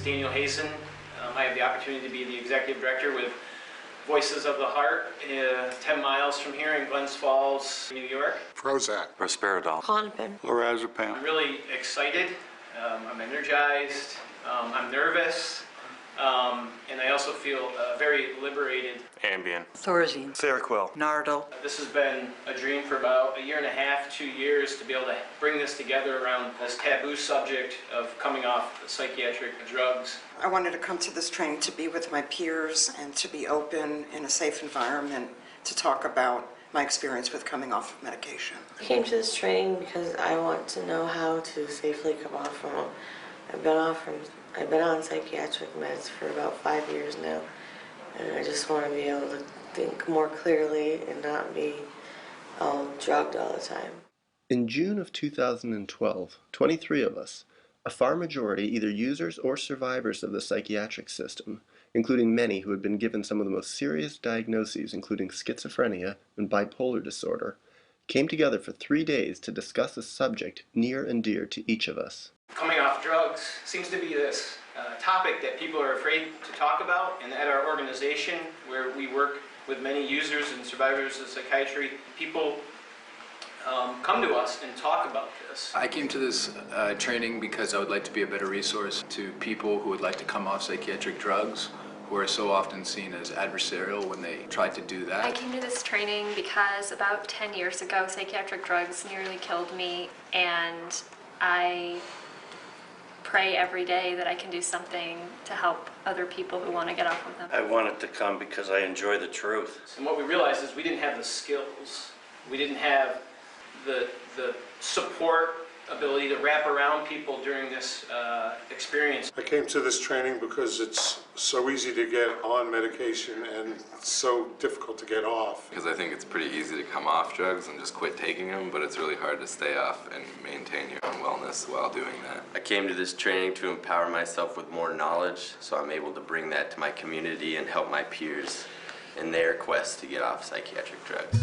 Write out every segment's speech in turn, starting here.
Daniel Hazen. I have the opportunity to be the executive director with Voices of the Heart, 10 miles from here in Glens Falls, New York. Prozac. Risperidol. Klonopin. Lorazepam. I'm really excited. I'm energized. I'm nervous. And I also feel very liberated. Ambien. Thorazine. Seroquel. Nardil. This has been a dream for about a year and a half, 2 years, to be able to bring this together around this taboo subject of coming off psychiatric drugs. I wanted to come to this training to be with my peers and to be open in a safe environment to talk about my experience with coming off of medication. I came to this training because I want to know how to safely come off from them. I've been on psychiatric meds for about 5 years now, and I just want to be able to think more clearly and not be all drugged all the time. In June of 2012, 23 of us, a far majority either users or survivors of the psychiatric system, including many who had been given some of the most serious diagnoses including schizophrenia and bipolar disorder, came together for 3 days to discuss a subject near and dear to each of us. Coming off drugs seems to be this topic that people are afraid to talk about, and at our organization, where we work with many users and survivors of psychiatry, people come to us and talk about this. I came to this training because I would like to be a better resource to people who would like to come off psychiatric drugs, who are so often seen as adversarial when they try to do that. I came to this training because about 10 years ago, psychiatric drugs nearly killed me, and I pray every day that I can do something to help other people who want to get off of them. I wanted to come because I enjoy the truth. And what we realized is we didn't have the skills. We didn't have the support ability to wrap around people during this experience. I came to this training because it's so easy to get on medication and so difficult to get off. Because I think it's pretty easy to come off drugs and just quit taking them, but it's really hard to stay off and maintain your own wellness while doing that. I came to this training to empower myself with more knowledge, so I'm able to bring that to my community and help my peers in their quest to get off psychiatric drugs.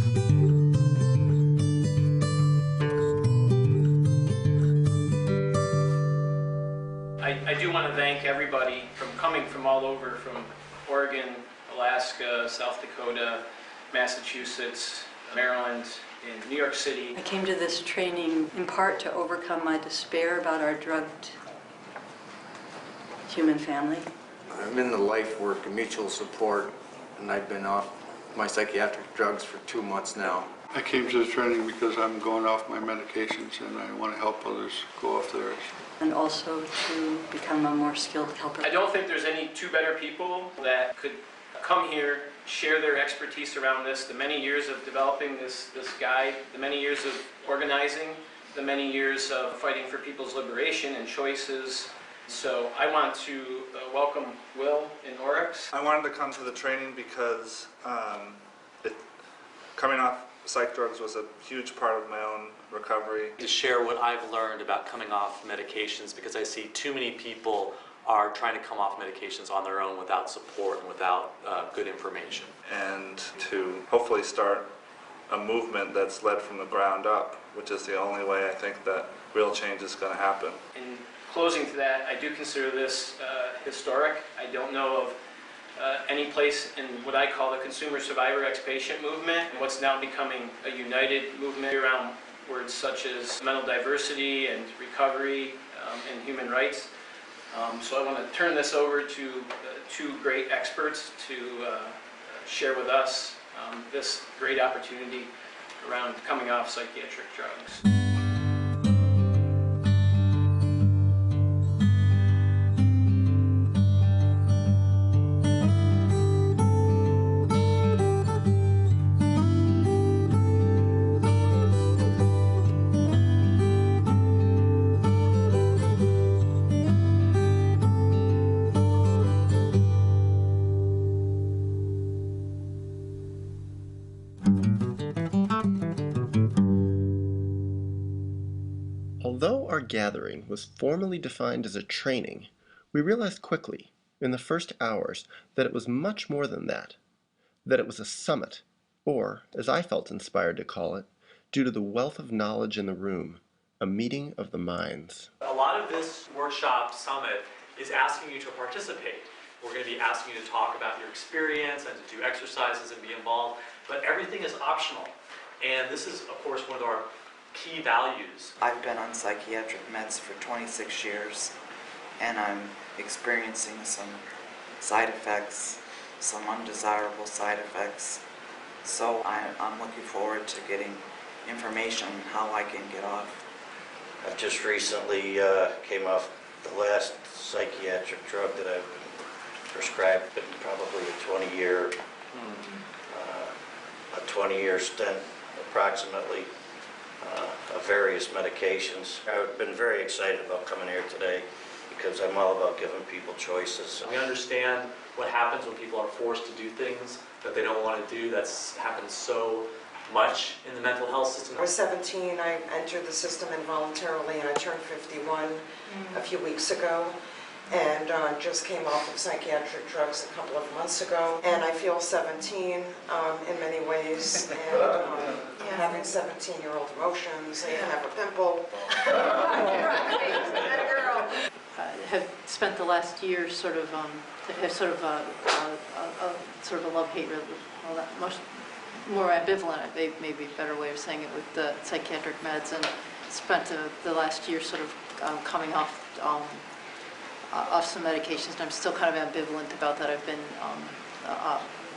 I do want to thank everybody from coming from all over, from Oregon, Alaska, South Dakota, Massachusetts, Maryland, and New York City. I came to this training in part to overcome my despair about our drugged human family. I'm in the life work and mutual support, and I've been off my psychiatric drugs for 2 months now. I came to the training because I'm going off my medications and I want to help others go off theirs. And also to become a more skilled helper. I don't think there's any two better people that could come here, share their expertise around this, the many years of developing this guide, the many years of organizing, the many years of fighting for people's liberation and choices. So I want to welcome Will and Oryx. I wanted to come to the training because coming off psych drugs was a huge part of my own recovery. To share what I've learned about coming off medications, because I see too many people are trying to come off medications on their own without support and without good information. And to hopefully start a movement that's led from the ground up, which is the only way I think that real change is going to happen. In closing to that, I do consider this historic. I don't know of any place in what I call the consumer survivor ex-patient movement, and what's now becoming a united movement around words such as mental diversity and recovery and human rights. So I want to turn this over to two great experts to share with us this great opportunity around coming off psychiatric drugs. Although our gathering was formally defined as a training, we realized quickly, in the first hours, that it was much more than that it was a summit, or, as I felt inspired to call it, due to the wealth of knowledge in the room, a meeting of the minds. A lot of this workshop summit is asking you to participate. We're going to be asking you to talk about your experience and to do exercises and be involved, but everything is optional. And this is, of course, one of our key values. I've been on psychiatric meds for 26 years, and I'm experiencing some side effects, some undesirable side effects. So I'm looking forward to getting information on how I can get off. I've just recently came off the last psychiatric drug that I've prescribed, but probably a 20-year stint approximately of various medications. I've been very excited about coming here today because I'm all about giving people choices. We understand what happens when people are forced to do things that they don't want to do. That's happened so much in the mental health system. I was 17, I entered the system involuntarily, and I turned 51 a few weeks ago, and just came off of psychiatric drugs a couple of months ago. And I feel 17 in many ways, and having 17-year-old emotions, I have a pimple. Have spent the last year sort of sort of a love-hate, more ambivalent, maybe a better way of saying it, with the psychiatric meds, and spent the last year sort of coming off some medications, and I'm still kind of ambivalent about that. I've been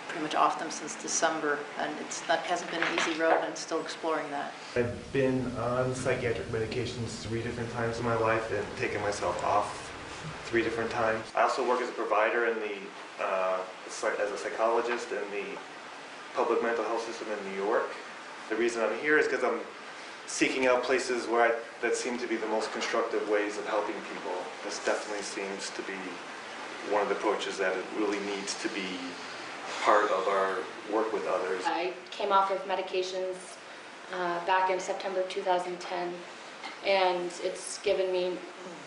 pretty much off them since December, and hasn't been an easy road, and I'm still exploring that. I've been on psychiatric medications 3 different times in my life and taken myself off 3 different times. I also work as a provider in as a psychologist in the public mental health system in New York. The reason I'm here is because I'm seeking out places that seem to be the most constructive ways of helping people. This definitely seems to be one of the approaches that it really needs to be part of our work with others. I came off of medications back in September 2010, and it's given me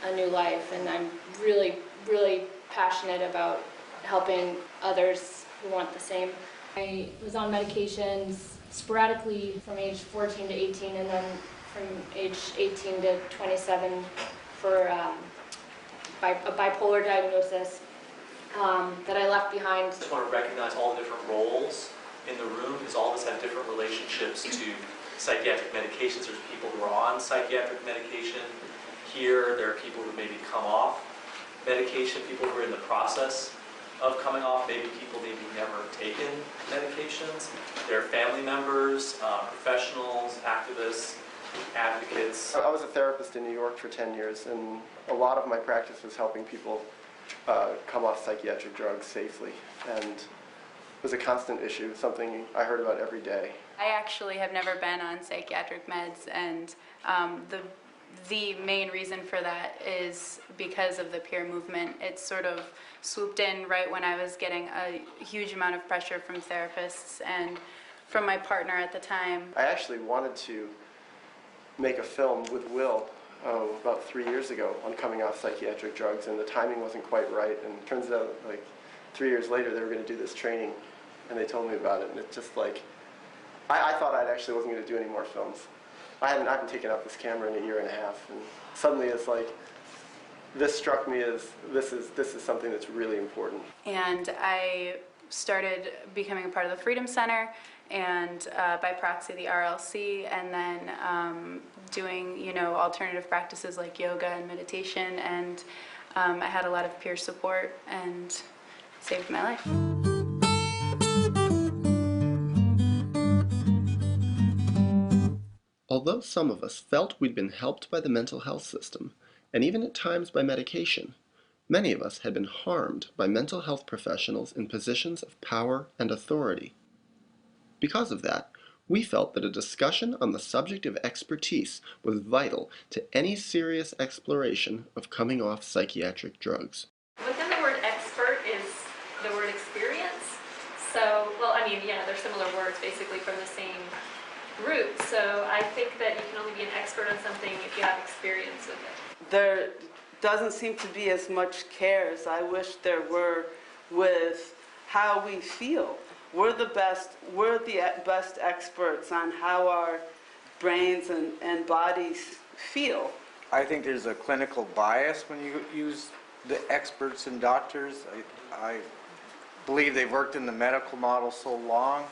a new life, and I'm really, really passionate about helping others who want the same. I was on medications sporadically from age 14 to 18, and then from age 18 to 27 for a bipolar diagnosis that I left behind. I just want to recognize all the different roles in the room, because all of us have different relationships to psychiatric medications. There's people who are on psychiatric medication. Here, there are people who maybe come off medication, people who are in the process of coming off, maybe people maybe never taken medications. There are family members, professionals, activists, advocates. I was a therapist in New York for 10 years, and a lot of my practice was helping people come off psychiatric drugs safely, and it was a constant issue, something I heard about every day. I actually have never been on psychiatric meds, and the main reason for that is because of the peer movement. It sort of swooped in right when I was getting a huge amount of pressure from therapists and from my partner at the time. I actually wanted to make a film with Will about 3 years ago on coming off psychiatric drugs, and the timing wasn't quite right, and it turns out like 3 years later they were going to do this training, and they told me about it, and it's just like, I thought I actually wasn't going to do any more films. I haven't taken up this camera in 1.5 years, and suddenly it's like, this struck me as, this is something that's really important. And I started becoming a part of the Freedom Center, and by proxy the RLC, and then doing alternative practices like yoga and meditation, and I had a lot of peer support, and saved my life. Although some of us felt we'd been helped by the mental health system, and even at times by medication, many of us had been harmed by mental health professionals in positions of power and authority. Because of that, we felt that a discussion on the subject of expertise was vital to any serious exploration of coming off psychiatric drugs. Within the word expert is the word experience. So, well, I mean, yeah, they're similar words basically from the same root. So I think that you can only be an expert on something if you have experience with it. There doesn't seem to be as much care as I wish there were with how we feel. We're the best experts on how our brains and bodies feel. I think there's a clinical bias when you use the experts and doctors. I believe they've worked in the medical model so long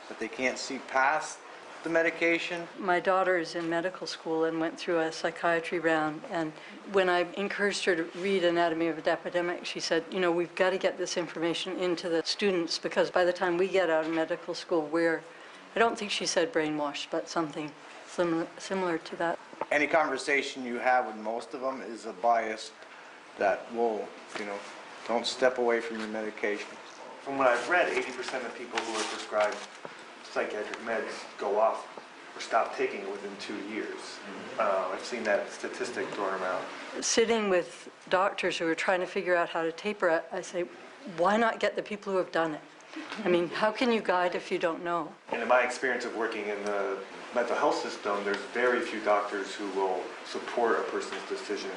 that they can't see past the medication. My daughter is in medical school and went through a psychiatry round, and when I encouraged her to read Anatomy of an Epidemic, she said, you know, we've got to get this information into the students because by the time we get out of medical school, I don't think she said brainwashed, but something similar to that. Any conversation you have with most of them is a bias that will, don't step away from your medication. From what I've read, 80% of people who are prescribed psychiatric meds go off or stop taking it within 2 years. I've seen that statistic thrown out. Sitting with doctors who are trying to figure out how to taper it, I say, why not get the people who have done it? I mean, how can you guide if you don't know? And in my experience of working in the mental health system, there's very few doctors who will support a person's decision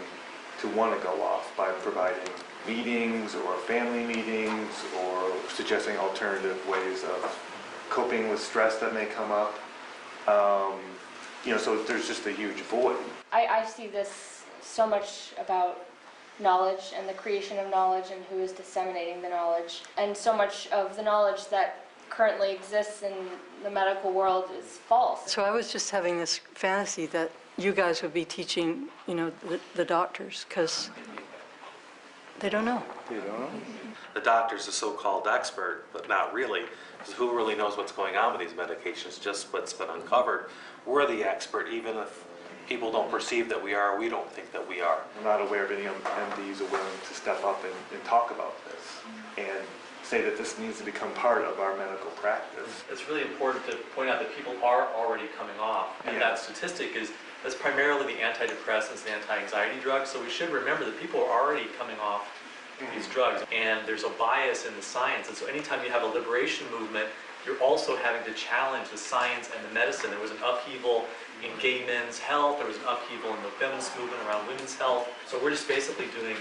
to want to go off by providing meetings or family meetings or suggesting alternative ways of coping with stress that may come up. So there's just a huge void. I see this so much about knowledge and the creation of knowledge and who is disseminating the knowledge. And so much of the knowledge that currently exists in the medical world is false. So I was just having this fantasy that you guys would be teaching, the doctors, because they don't know. They don't know. The doctor's a so-called expert, but not really, because who really knows what's going on with these medications, just what's been uncovered. We're the expert, even if people don't perceive that we are, we don't think that we are. I'm not aware of any MDs who are willing to step up and talk about this and say that this needs to become part of our medical practice. It's really important to point out that people are already coming off, and that statistic that's primarily the antidepressants and anti-anxiety drugs, so we should remember that people are already coming off these drugs, and there's a bias in the science, and so anytime you have a liberation movement, you're also having to challenge the science and the medicine. There was an upheaval in gay men's health, there was an upheaval in the feminist movement around women's health, so we're just basically doing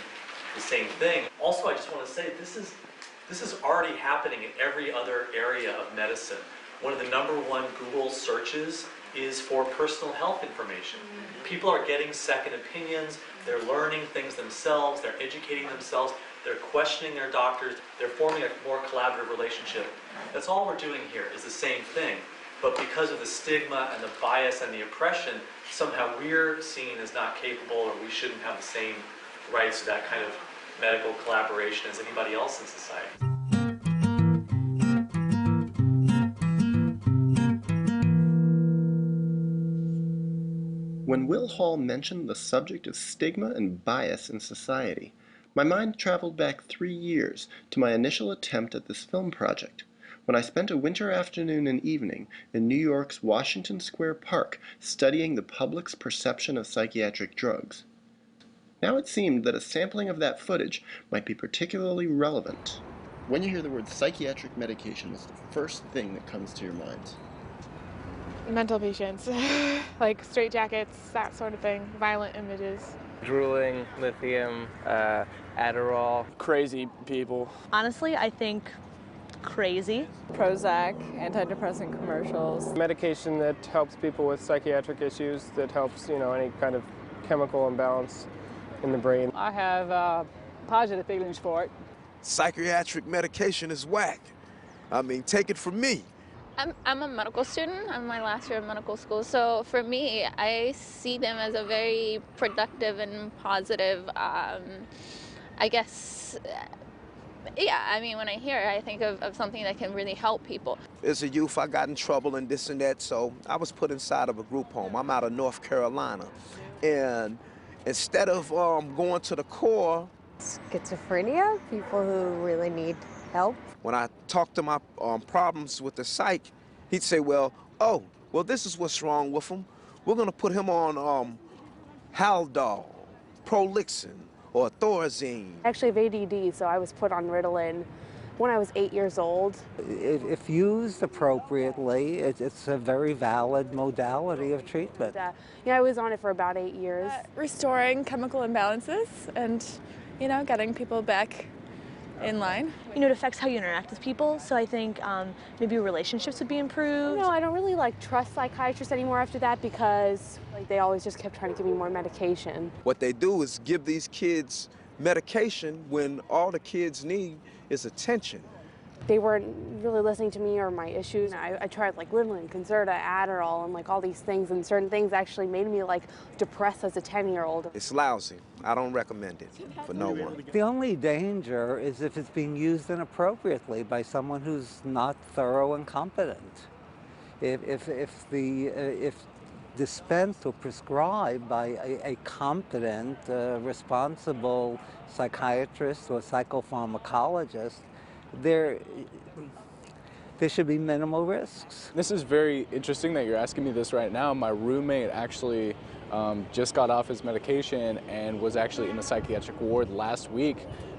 the same thing. Also, I just want to say, this is already happening in every other area of medicine. One of the #1 Google searches is for personal health information. People are getting second opinions, they're learning things themselves, they're educating themselves, they're questioning their doctors, they're forming a more collaborative relationship. That's all we're doing here is the same thing. But because of the stigma and the bias and the oppression, somehow we're seen as not capable or we shouldn't have the same rights to that kind of medical collaboration as anybody else in society. When Will Hall mentioned the subject of stigma and bias in society, my mind traveled back 3 years to my initial attempt at this film project, when I spent a winter afternoon and evening in New York's Washington Square Park studying the public's perception of psychiatric drugs. Now it seemed that a sampling of that footage might be particularly relevant. When you hear the word psychiatric medication, what's the first thing that comes to your mind? Mental patients, like straitjackets, that sort of thing, violent images. Drooling, lithium, Adderall. Crazy people. Honestly, I think crazy. Prozac, antidepressant commercials. Medication that helps people with psychiatric issues, that helps, any kind of chemical imbalance in the brain. I have positive feelings for it. Psychiatric medication is whack. I mean, take it from me. I'm a medical student. I'm in my last year of medical school. So for me, I see them as a very productive and positive, I guess, when I hear it, I think of something that can really help people. As a youth, I got in trouble and this and that, so I was put inside of a group home. I'm out of North Carolina. And instead of going to the core... Schizophrenia, people who really need help. When I talked to my problems with the psych, he'd say, well, this is what's wrong with him. We're going to put him on Haldol, Prolixin, or Thorazine. I actually have ADD, so I was put on Ritalin when I was 8 years old. If used appropriately, it's a very valid modality of treatment. I was on it for about 8 years. Restoring chemical imbalances and, getting people back in line. It affects how you interact with people, so I think maybe relationships would be improved. I don't really trust psychiatrists anymore after that because they always just kept trying to give me more medication. What they do is give these kids medication when all the kids need is attention. They weren't really listening to me or my issues. I tried like Ritalin, Concerta, Adderall, and like all these things, and certain things actually made me like depressed as a 10-year-old. It's lousy. I don't recommend it for no one. The only danger is if it's being used inappropriately by someone who's not thorough and competent. If dispensed or prescribed by a competent, responsible psychiatrist or psychopharmacologist, there should be minimal risks. This is very interesting that you're asking me this right now. My roommate actually just got off his medication and was actually in a psychiatric ward last week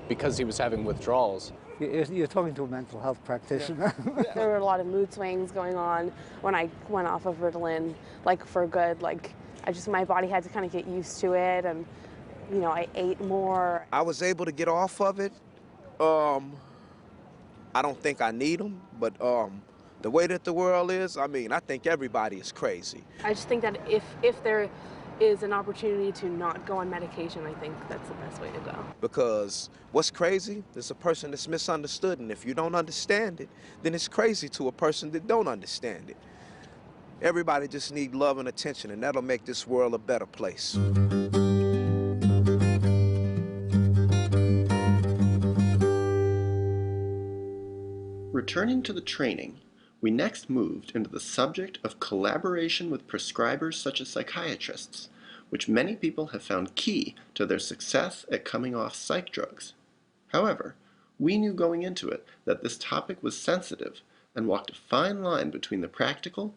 because he was having withdrawals. You're talking to a mental health practitioner. Yeah. There were a lot of mood swings going on when I went off of Ritalin, like for good. Like my body had to kind of get used to it, and you know, I ate more. I was able to get off of it. I don't think I need them, but the way that the world is, I mean, I think everybody is crazy. I just think that if there is an opportunity to not go on medication, I think that's the best way to go. Because what's crazy is a person that's misunderstood, and if you don't understand it, then it's crazy to a person that don't understand it. Everybody just needs love and attention, and that'll make this world a better place. Returning to the training, we next moved into the subject of collaboration with prescribers such as psychiatrists, which many people have found key to their success at coming off psych drugs. However, we knew going into it that this topic was sensitive and walked a fine line between the practical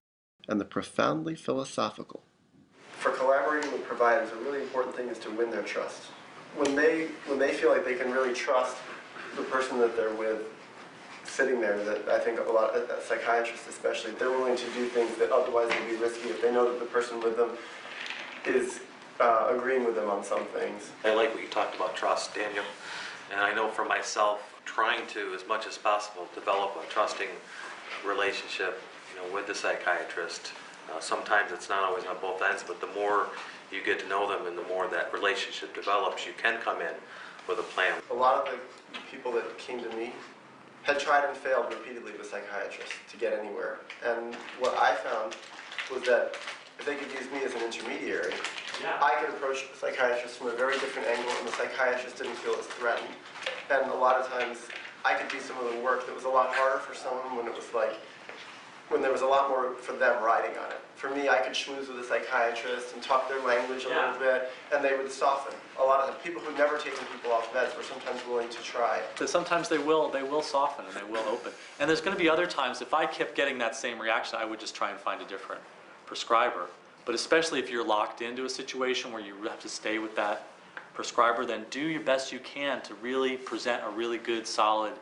and the profoundly philosophical. For collaborating with providers, a really important thing is to win their trust. When they feel like they can really trust the person that they're with, sitting there, that I think a lot of psychiatrists especially, they're willing to do things that otherwise would be risky if they know that the person with them is agreeing with them on some things. I like what you talked about trust, Daniel. And I know for myself, trying to, as much as possible, develop a trusting relationship, with the psychiatrist. Sometimes it's not always on both ends, but the more you get to know them and the more that relationship develops, you can come in with a plan. A lot of the people that came to me had tried and failed repeatedly with psychiatrists to get anywhere. And what I found was that if they could use me as an intermediary, I could approach the psychiatrist from a very different angle, and the psychiatrist didn't feel as threatened. And a lot of times, I could do some of the work that was a lot harder for someone when it was like, when there was a lot more for them riding on it. For me, I could schmooze with a psychiatrist and talk their language a little bit, and they would soften. A lot of people who've never taken people off meds were sometimes willing to try. So sometimes they will soften and they will open. And there's going to be other times, if I kept getting that same reaction, I would just try and find a different prescriber. But especially if you're locked into a situation where you have to stay with that prescriber, then do your best you can to really present a really good, solid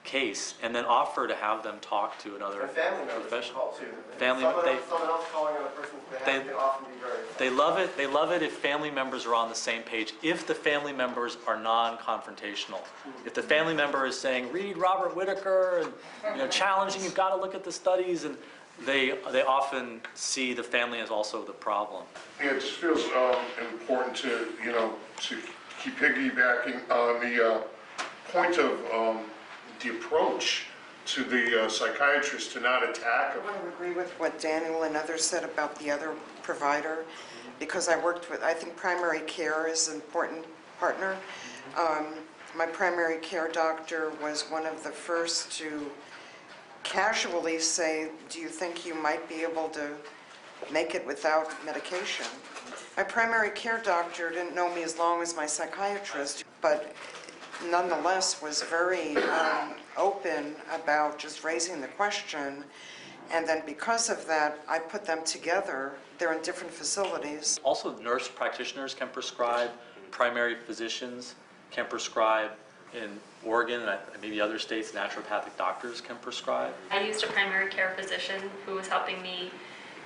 case, and then offer to have them talk to another professional. Someone else calling on a person's behalf can often be very effective. They love it if family members are on the same page, if the family members are non-confrontational. If the family member is saying, read Robert Whitaker, and challenging, you've got to look at the studies, and they often see the family as also the problem. Yeah, it just feels important to, to keep piggybacking on the point of the approach to the psychiatrist to not attack him. I want to agree with what Daniel and others said about the other provider, because I think primary care is an important partner. My primary care doctor was one of the first to casually say, do you think you might be able to make it without medication? My primary care doctor didn't know me as long as my psychiatrist, but nonetheless was very open about just raising the question, and then because of that, I put them together. They're in different facilities. Also, nurse practitioners can prescribe, primary physicians can prescribe. In Oregon and maybe other states, naturopathic doctors can prescribe. I used a primary care physician who was helping me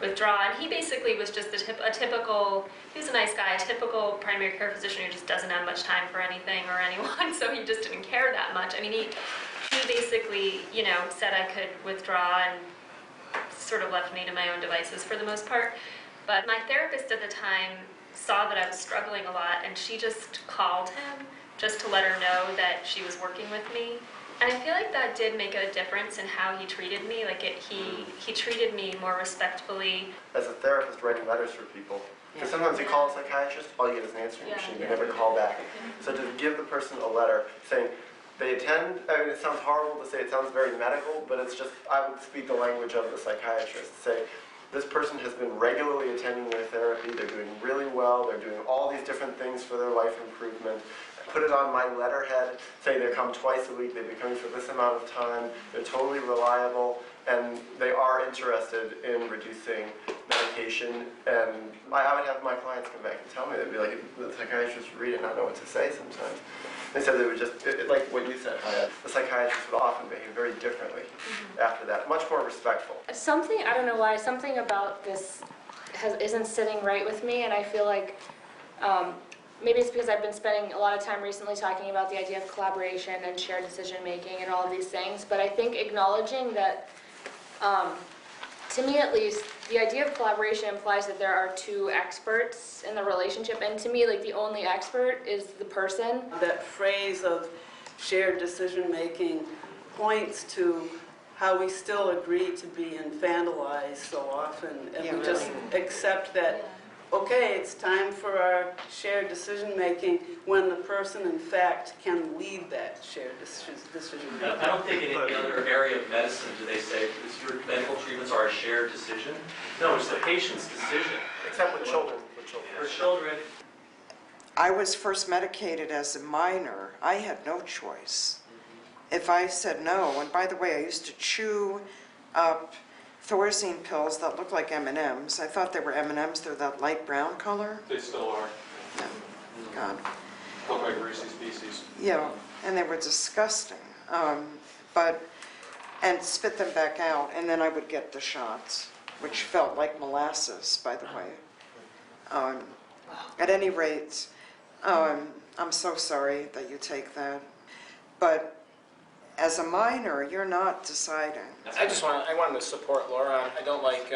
withdraw, and he basically was just a typical, he was a nice guy, a typical primary care physician who just doesn't have much time for anything or anyone, so he just didn't care that much. I mean, he basically, said I could withdraw and sort of left me to my own devices for the most part. But my therapist at the time saw that I was struggling a lot, and she just called him just to let her know that she was working with me. And I feel like that did make a difference in how he treated me. Like he treated me more respectfully. As a therapist writing letters for people, because sometimes you call a psychiatrist, all you get is an answering machine, you never call back. So to give the person a letter saying they attend, I mean, it sounds horrible to say, it sounds very medical, but it's just, I would speak the language of the psychiatrist. Say, this person has been regularly attending their therapy, they're doing really well, they're doing all these different things for their life improvement. Put it on my letterhead, say they come twice a week, they've been coming for this amount of time, they're totally reliable, and they are interested in reducing medication. And I would have my clients come back and tell me, they'd be like, the psychiatrist would read it and not know what to say sometimes. They said they would just, like what you said, Haya, the psychiatrist would often behave very differently after that, much more respectful. Something, I don't know why, something about this isn't sitting right with me, and I feel like maybe it's because I've been spending a lot of time recently talking about the idea of collaboration and shared decision making and all of these things, but I think acknowledging that, to me at least, the idea of collaboration implies that there are two experts in the relationship, and to me, like, the only expert is the person. That phrase of shared decision making points to how we still agree to be infantilized so often, and we just accept that, okay, it's time for our shared decision-making when the person, in fact, can lead that shared decision-making. I don't think in any other area of medicine do they say your medical treatments are a shared decision. No, it's the patient's decision. Except with children. For children. I was first medicated as a minor. I had no choice. If I said no, and by the way, I used to chew up Thorazine pills that look like M&Ms. I thought they were M&Ms. They're that light brown color. They still are. No. God. Look like Reese's Pieces. Yeah, and they were disgusting. And spit them back out, and then I would get the shots, which felt like molasses, by the way. At any rate, I'm so sorry that you take that. But as a minor, you're not deciding. I wanted to support Laura. I don't like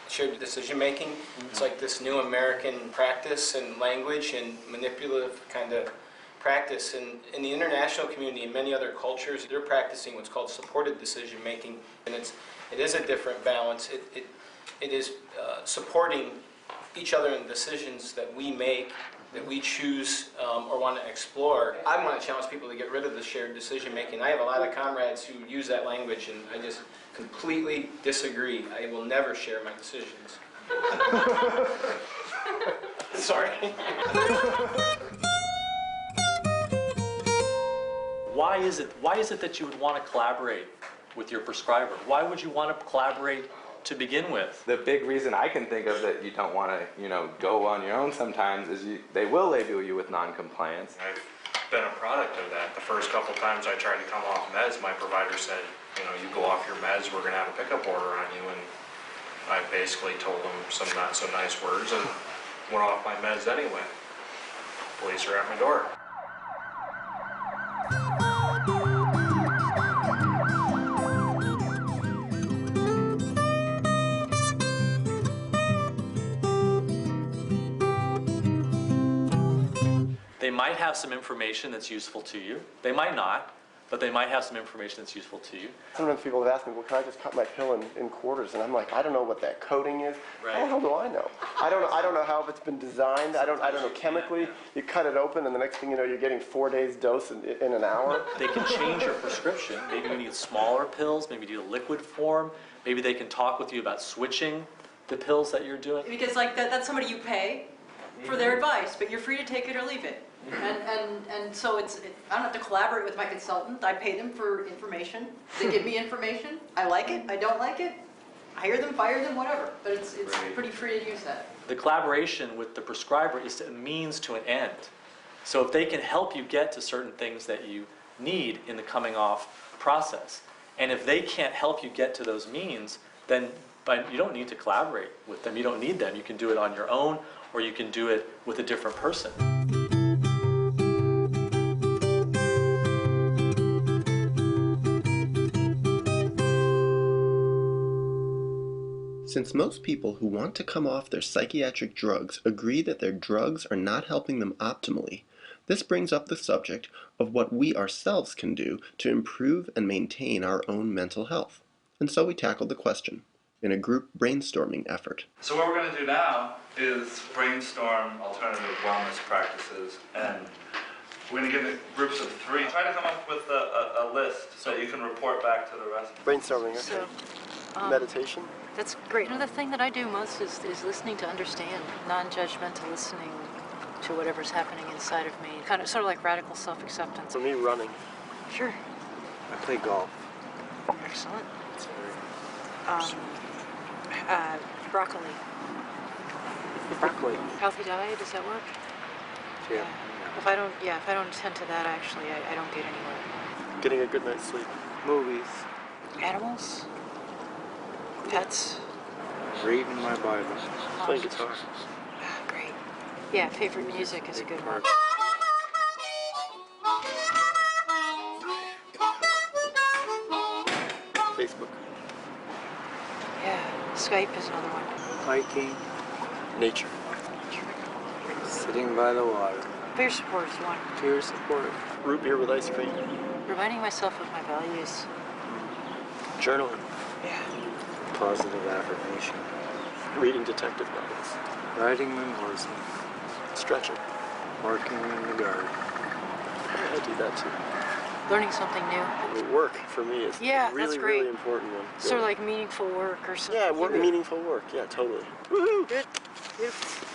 shared decision making. It's like this new American practice and language and manipulative kind of practice. And in the international community and many other cultures, they're practicing what's called supported decision making, and it is a different balance. It is supporting each other in decisions that we make, that we choose or want to explore. I want to challenge people to get rid of the shared decision making. I have a lot of comrades who use that language, and I just completely disagree. I will never share my decisions. Sorry. Why is it that you would want to collaborate with your prescriber? Why would you want to collaborate to begin with? The big reason I can think of that you don't want to, go on your own sometimes is they will label you with non-compliance. I've been a product of that. The first couple times I tried to come off meds, my provider said, you go off your meds, we're going to have a pickup order on you. And I basically told them some not so nice words and went off my meds anyway. Police are at my door. They might have some information that's useful to you. They might not, but they might have some information that's useful to you. Sometimes people have asked me, well, can I just cut my pill in quarters? And I'm like, I don't know what that coating is. Right. How the hell do I know? I don't know how it's been designed. I don't know chemically. You cut it open, and the next thing you know, you're getting 4 days dose in an hour. They can change your prescription. Maybe you need smaller pills. Maybe you need a liquid form. Maybe they can talk with you about switching the pills that you're doing. Because that's somebody you pay for their advice, but you're free to take it or leave it. And so I don't have to collaborate with my consultant. I pay them for information. They give me information. I like it. I don't like it. Hire them, fire them, whatever. But it's pretty free to use that. The collaboration with the prescriber is a means to an end. So if they can help you get to certain things that you need in the coming off process, and if they can't help you get to those means, then you don't need to collaborate with them. You don't need them. You can do it on your own, or you can do it with a different person. Since most people who want to come off their psychiatric drugs agree that their drugs are not helping them optimally, This brings up the subject of what we ourselves can do to improve and maintain our own mental health. And so we tackled the question in a group brainstorming effort. So what we're going to do now is brainstorm alternative wellness practices, and we're going to give it groups of 3. Try to come up with a list so you can report back to the rest. Brainstorming, okay. So, meditation. That's great. You know, the thing that I do most is listening to understand, non-judgmental listening to whatever's happening inside of me. Kind of sort of like radical self-acceptance. For me, running. Sure. I play golf. Excellent. Broccoli. Broccoli. Healthy diet, does that work? Yeah. If I don't attend to that, actually, I don't get anywhere. Getting a good night's sleep. Movies. Animals? Pets? Reading my Bible. Playing guitar. Great. Yeah, favorite music is a good one. Facebook. Yeah, Skype is another one. Hiking. Nature. Sitting by the water. Peer support is one. Peer support. Root beer with ice cream. Reminding myself of my values. Journaling. Yeah. Positive affirmation. Reading detective novels. Riding my horse. Stretching. Working in the garden. I do that too. Learning something new. Work for me is really, that's great. really important one. Sort of like meaningful work or something. Yeah, meaningful work. Yeah, totally. Woohoo! Good. Beautiful.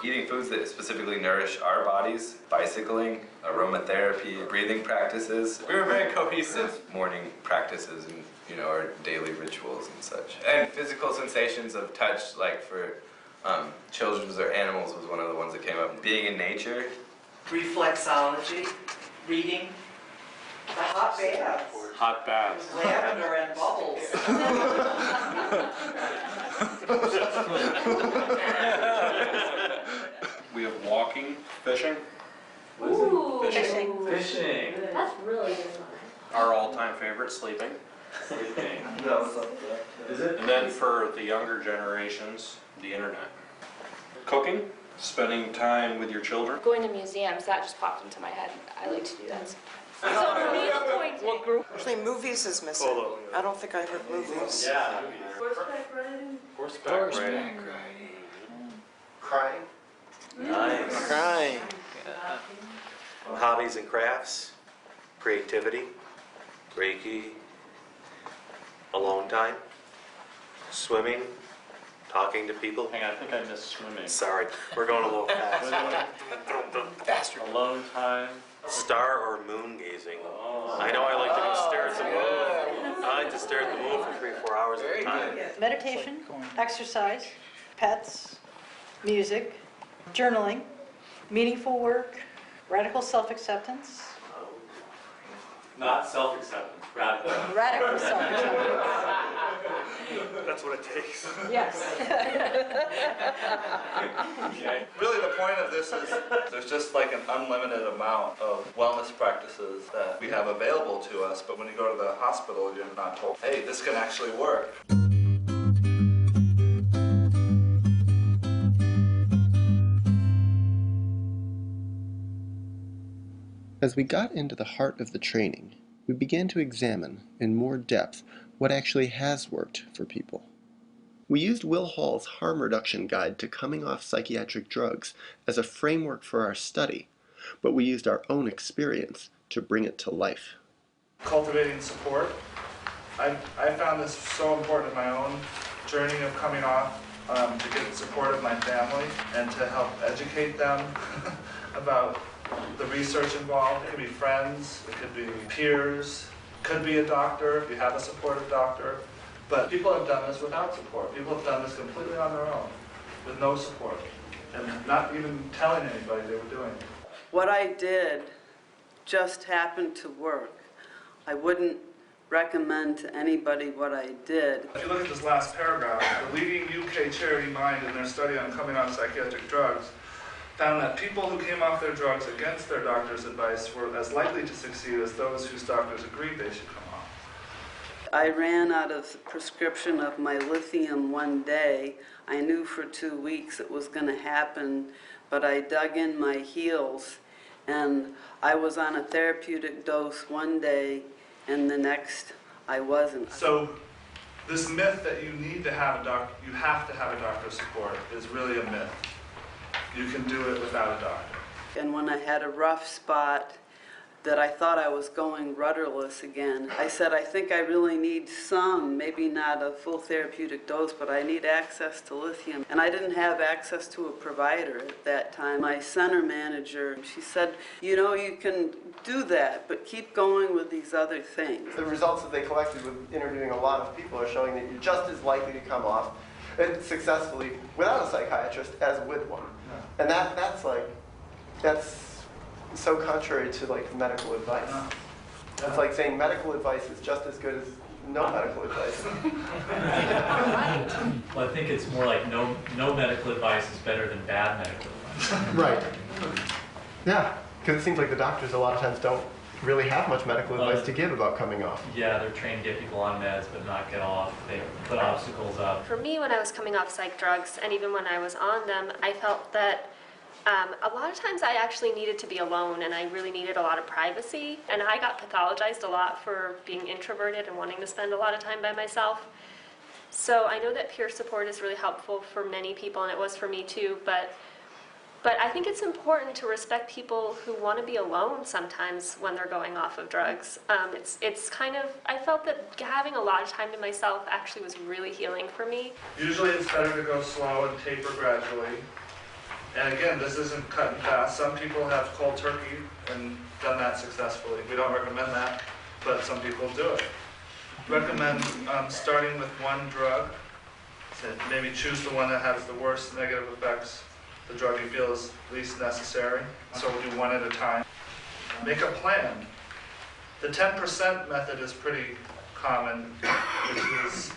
Eating foods that specifically nourish our bodies, bicycling, aromatherapy, breathing practices. We were very cohesive morning practices and, you know, our daily rituals and such. And physical sensations of touch, like for children or animals was one of the ones that came up. Being in nature. Reflexology, reading, the hot baths. Hot baths. Lavender and bubbles. We have walking, fishing. Ooh, fishing. Fishing. That's really good. Our all-time favorite, sleeping. Sleeping. Is it? And then for the younger generations, the internet. Cooking, spending time with your children. Going to museums, that just popped into my head. I like to do that sometimes. So for me, the point. What group? Actually, movies is missing. Polo. I don't think I heard movies. Yeah. Horseback riding. Horseback riding. Crying. Nice. Crying. Hobbies and crafts, creativity, Reiki, alone time, swimming, talking to people. Hang on, I think I missed swimming. Sorry, we're going a little fast. Faster. Alone time. Star or moon gazing. I know I like to stare at the moon. I like to stare at the moon for 3 or 4 hours at a time. Meditation, exercise, pets, music, journaling, meaningful work, radical self-acceptance. Not self-acceptance, radical. Radical self-acceptance. That's what it takes. Yes. Really the point of this is there's just like an unlimited amount of wellness practices that we have available to us, but when you go to the hospital, you're not told, hey, this can actually work. As we got into the heart of the training, we began to examine in more depth what actually has worked for people. We used Will Hall's harm reduction guide to coming off psychiatric drugs as a framework for our study, but we used our own experience to bring it to life. Cultivating support. I found this so important in my own journey of coming off, to get the support of my family and to help educate them about the research involved. It could be friends, it could be peers, could be a doctor if you have a supportive doctor. But people have done this without support. People have done this completely on their own, with no support, and not even telling anybody they were doing it. What I did just happened to work. I wouldn't recommend to anybody what I did. If you look at this last paragraph, the leading UK charity Mind in their study on coming off psychiatric drugs found that people who came off their drugs against their doctor's advice were as likely to succeed as those whose doctors agreed they should come off. I ran out of the prescription of my lithium one day. I knew for 2 weeks it was going to happen, but I dug in my heels, and I was on a therapeutic dose one day, and the next I wasn't. So this myth that you need to have you have to have a doctor's support is really a myth. You can do it without a doctor. And when I had a rough spot that I thought I was going rudderless again, I said, I think I really need some, maybe not a full therapeutic dose, but I need access to lithium. And I didn't have access to a provider at that time. My center manager, she said, you know, you can do that, but keep going with these other things. The results that they collected with interviewing a lot of people are showing that you're just as likely to come off successfully without a psychiatrist as with one. And that's so contrary to like medical advice. It's like saying medical advice is just as good as no medical advice. Well, I think it's more like no medical advice is better than bad medical advice. Right. Yeah, because it seems like the doctors a lot of times don't really have much medical advice to give about coming off. Yeah, they're trained to get people on meds but not get off. They put obstacles up. For me, when I was coming off psych drugs, and even when I was on them, I felt that a lot of times I actually needed to be alone, and I really needed a lot of privacy. And I got pathologized a lot for being introverted and wanting to spend a lot of time by myself. So I know that peer support is really helpful for many people, and it was for me too. But I think it's important to respect people who want to be alone sometimes when they're going off of drugs. It's kind of, I felt that having a lot of time to myself actually was really healing for me. Usually it's better to go slow and taper gradually. And again, this isn't cut and fast. Some people have cold turkey and done that successfully. We don't recommend that, but some people do it. Recommend starting with one drug. So maybe choose the one that has the worst negative effects, the drug you feel is least necessary. So we'll do one at a time. Make a plan. The 10% method is pretty common, which is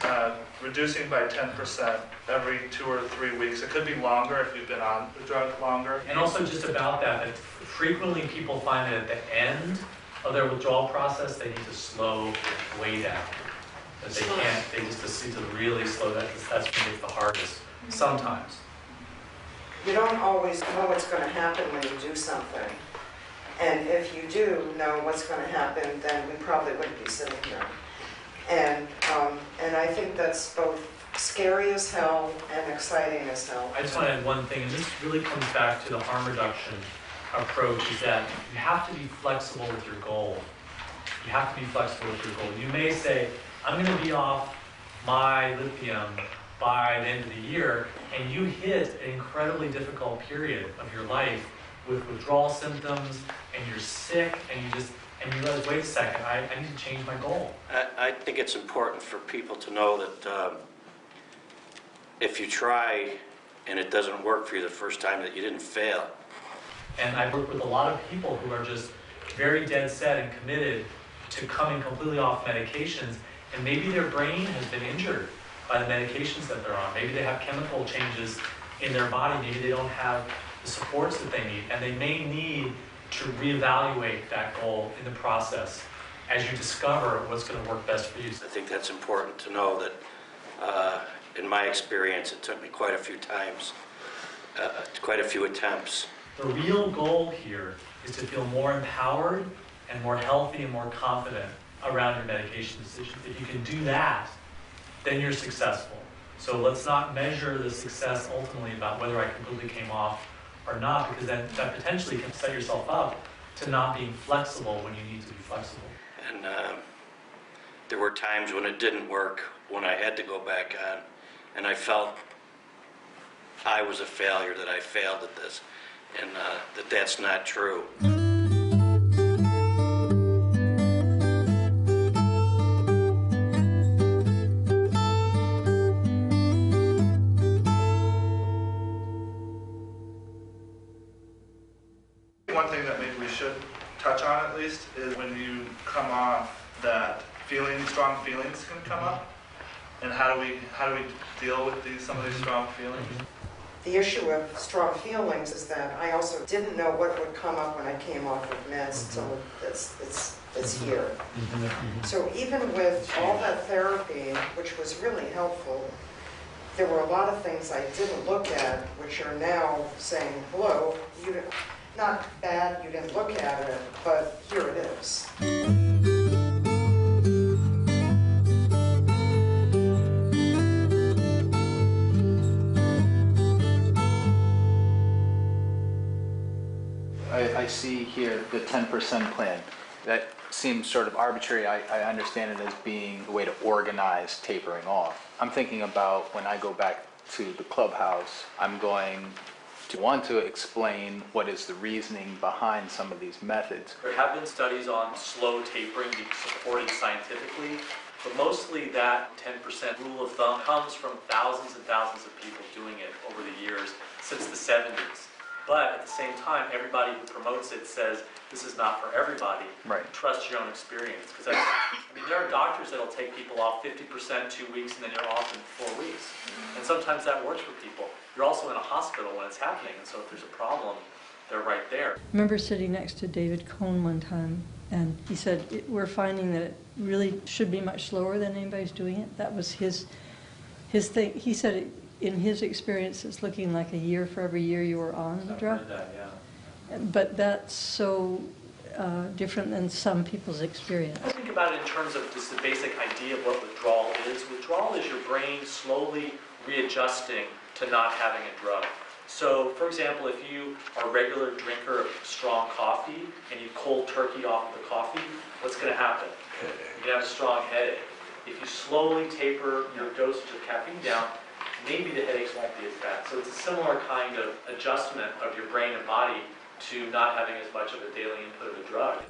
reducing by 10% every 2 or 3 weeks. It could be longer if you've been on the drug longer. And also just about that frequently people find that at the end of their withdrawal process, they need to slow way down. That they can't, they just need to really slow that, because that's when it's the hardest, sometimes. You don't always know what's going to happen when you do something. And if you do know what's going to happen, then we probably wouldn't be sitting here. And I think that's both scary as hell and exciting as hell. I just want to add one thing, and this really comes back to the harm reduction approach, is that you have to be flexible with your goal. You have to be flexible with your goal. You may say, I'm going to be off my lithium by the end of the year, and you hit an incredibly difficult period of your life with withdrawal symptoms, and you're sick, and you realize, wait a second, I need to change my goal. I think it's important for people to know that if you try and it doesn't work for you the first time, that you didn't fail. And I've worked with a lot of people who are just very dead set and committed to coming completely off medications, and maybe their brain has been injured by the medications that they're on. Maybe they have chemical changes in their body, maybe they don't have the supports that they need, and they may need to reevaluate that goal in the process as you discover what's going to work best for you. I think that's important to know that in my experience, it took me quite a few times, quite a few attempts. The real goal here is to feel more empowered and more healthy and more confident around your medication decisions. If you can do that, then you're successful. So let's not measure the success ultimately about whether I completely came off or not, because then that potentially can set yourself up to not being flexible when you need to be flexible. And there were times when it didn't work, when I had to go back on, and I felt I was a failure, that I failed at this, and that's not true. One thing that maybe we should touch on at least is when you come off, that strong feelings can come up, and how do we deal with some of these strong feelings? The issue of strong feelings is that I also didn't know what would come up when I came off of meds until it's here. So even with all that therapy, which was really helpful, there were a lot of things I didn't look at, which are now saying, hello, you didn't, not bad, you didn't look at it, but here it is. I see here the 10% plan. That seems sort of arbitrary. I understand it as being a way to organize tapering off. I'm thinking about when I go back to the clubhouse, I'm going to want to explain what is the reasoning behind some of these methods. There have been studies on slow tapering being supported scientifically, but mostly that 10% rule of thumb comes from thousands and thousands of people doing it over the years since the 70s. But at the same time, everybody who promotes it says this is not for everybody. Right. Trust your own experience. Because there are doctors that'll take people off 50% 2 weeks, and then you're off in 4 weeks. And sometimes that works for people. You're also in a hospital when it's happening, and so if there's a problem, they're right there. I remember sitting next to David Cohn one time, and he said, we're finding that it really should be much slower than anybody's doing it. That was his thing. He said, in his experience, it's looking like a year for every year you were on the drug. I've heard that, yeah. But that's so different than some people's experience. I think about it in terms of just the basic idea of what withdrawal is. Withdrawal is your brain slowly readjusting to not having a drug. So, for example, if you are a regular drinker of strong coffee and you cold turkey off of the coffee, what's going to happen? You're going to have a strong headache. If you slowly taper your dosage of caffeine down, maybe the headaches won't be as bad. So it's a similar kind of adjustment of your brain and body to not having as much of a daily input of a drug.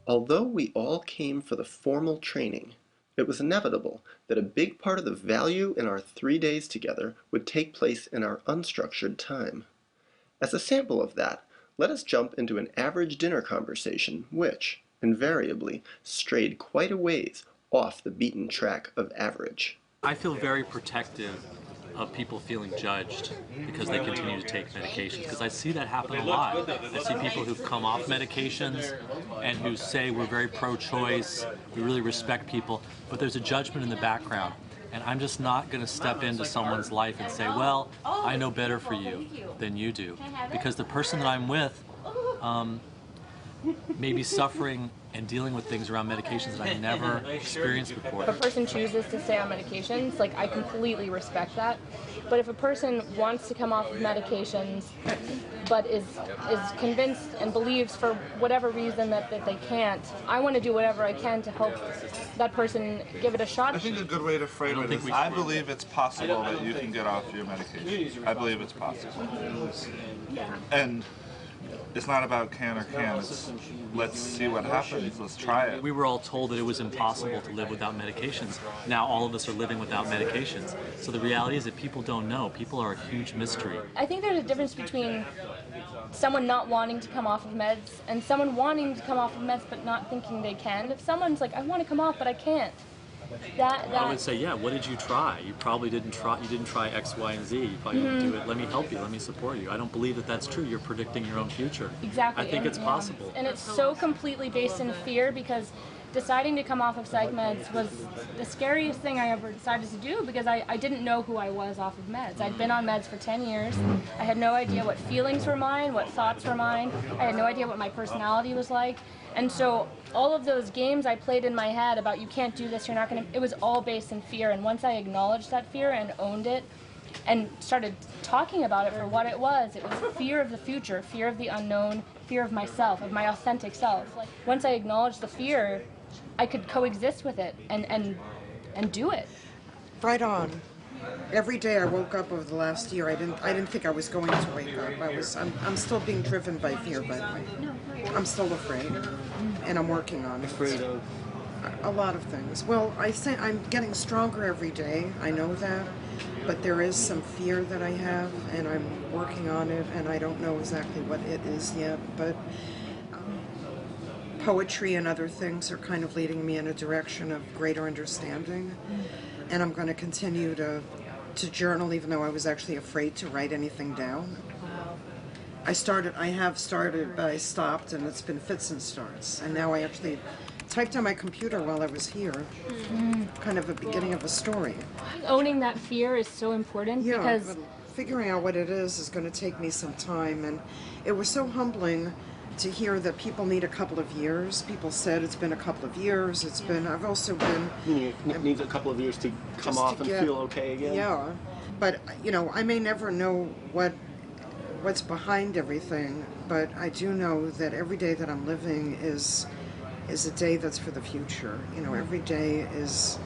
Although we all came for the formal training, it was inevitable that a big part of the value in our 3 days together would take place in our unstructured time. As a sample of that, let us jump into an average dinner conversation which, invariably, strayed quite a ways off the beaten track of average. I feel very protective of people feeling judged because they continue to take medications, because I see that happen a lot. I see people who've come off medications and who say we're very pro-choice, we really respect people, but there's a judgment in the background. And I'm just not going to step into someone's life and say, well, I know better for you than you do. Because the person that I'm with may be suffering and dealing with things around medications that I've never experienced before. If a person chooses to stay on medications, like, I completely respect that. But if a person wants to come off of medications but is convinced and believes for whatever reason that they can't, I want to do whatever I can to help that person give it a shot. I think a good way to frame it is, I believe it's possible that you can get off your medication. I believe it's possible. And it's not about can or can't, it's let's see what happens, let's try it. We were all told that it was impossible to live without medications. Now all of us are living without medications. So the reality is that people don't know. People are a huge mystery. I think there's a difference between someone not wanting to come off of meds and someone wanting to come off of meds but not thinking they can. If someone's like, I want to come off but I can't, I would say, yeah, what did you try? You probably didn't try X, Y, and Z. You probably didn't do it. Let me help you. Let me support you. I don't believe that that's true. You're predicting your own future. Exactly. I think it's possible. And it's so completely based in fear, because deciding to come off of psych meds was the scariest thing I ever decided to do, because I didn't know who I was off of meds. I'd been on meds for 10 years. I had no idea what feelings were mine, what thoughts were mine. I had no idea what my personality was like. And so all of those games I played in my head about you can't do this, you're not going to, it was all based in fear. And once I acknowledged that fear and owned it and started talking about it for what it was fear of the future, fear of the unknown, fear of myself, of my authentic self. Like, once I acknowledged the fear, I could coexist with it and do it. Right on. Every day I woke up over the last year, I didn't think I was going to wake up. I'm still being driven by fear, by the way. I'm still afraid, and I'm working on it. Afraid of? A lot of things. Well, I say I'm getting stronger every day. I know that, but there is some fear that I have, and I'm working on it, and I don't know exactly what it is yet. But poetry and other things are kind of leading me in a direction of greater understanding. And I'm going to continue to journal, even though I was actually afraid to write anything down. I have started, but I stopped, and it's been fits and starts. And now I actually typed on my computer while I was here, kind of a beginning of a story. Owning that fear is so important because figuring out what it is going to take me some time. And it was so humbling to hear that people need a couple of years. People said it's been a couple of years. I've also been... It needs a couple of years to come off and feel okay again? Yeah. But, I may never know what's behind everything, but I do know that every day that I'm living is a day that's for the future. Every day is...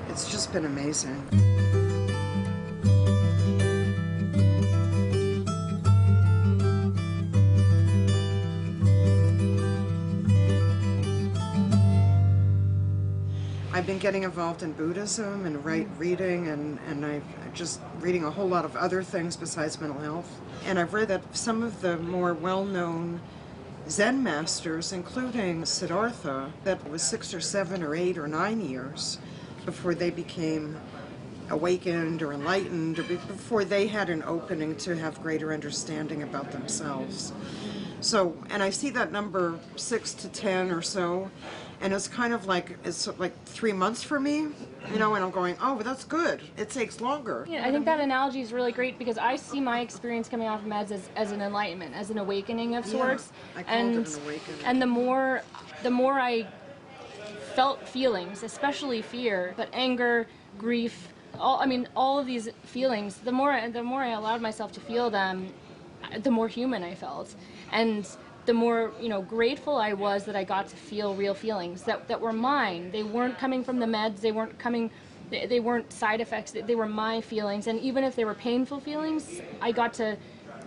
it's just been amazing. I've been getting involved in Buddhism and reading, and I'm just reading a whole lot of other things besides mental health. And I've read that some of the more well-known Zen masters, including Siddhartha, that was 6 or 7 or 8 or 9 years before they became awakened or enlightened, or before they had an opening to have greater understanding about themselves. So, and I see that number 6 to 10 or so, and it's kind of like, it's like 3 months for me, and I'm going, oh, but that's good. It takes longer. Yeah, I think that analogy is really great because I see my experience coming off of meds as an enlightenment, as an awakening of sorts. I called it an awakening. And the more I felt feelings, especially fear, but anger, grief, all of these feelings, the more I allowed myself to feel them, the more human I felt. And the more, grateful I was that I got to feel real feelings that were mine. They weren't coming from the meds, they weren't side effects, they were my feelings. And even if they were painful feelings, I got to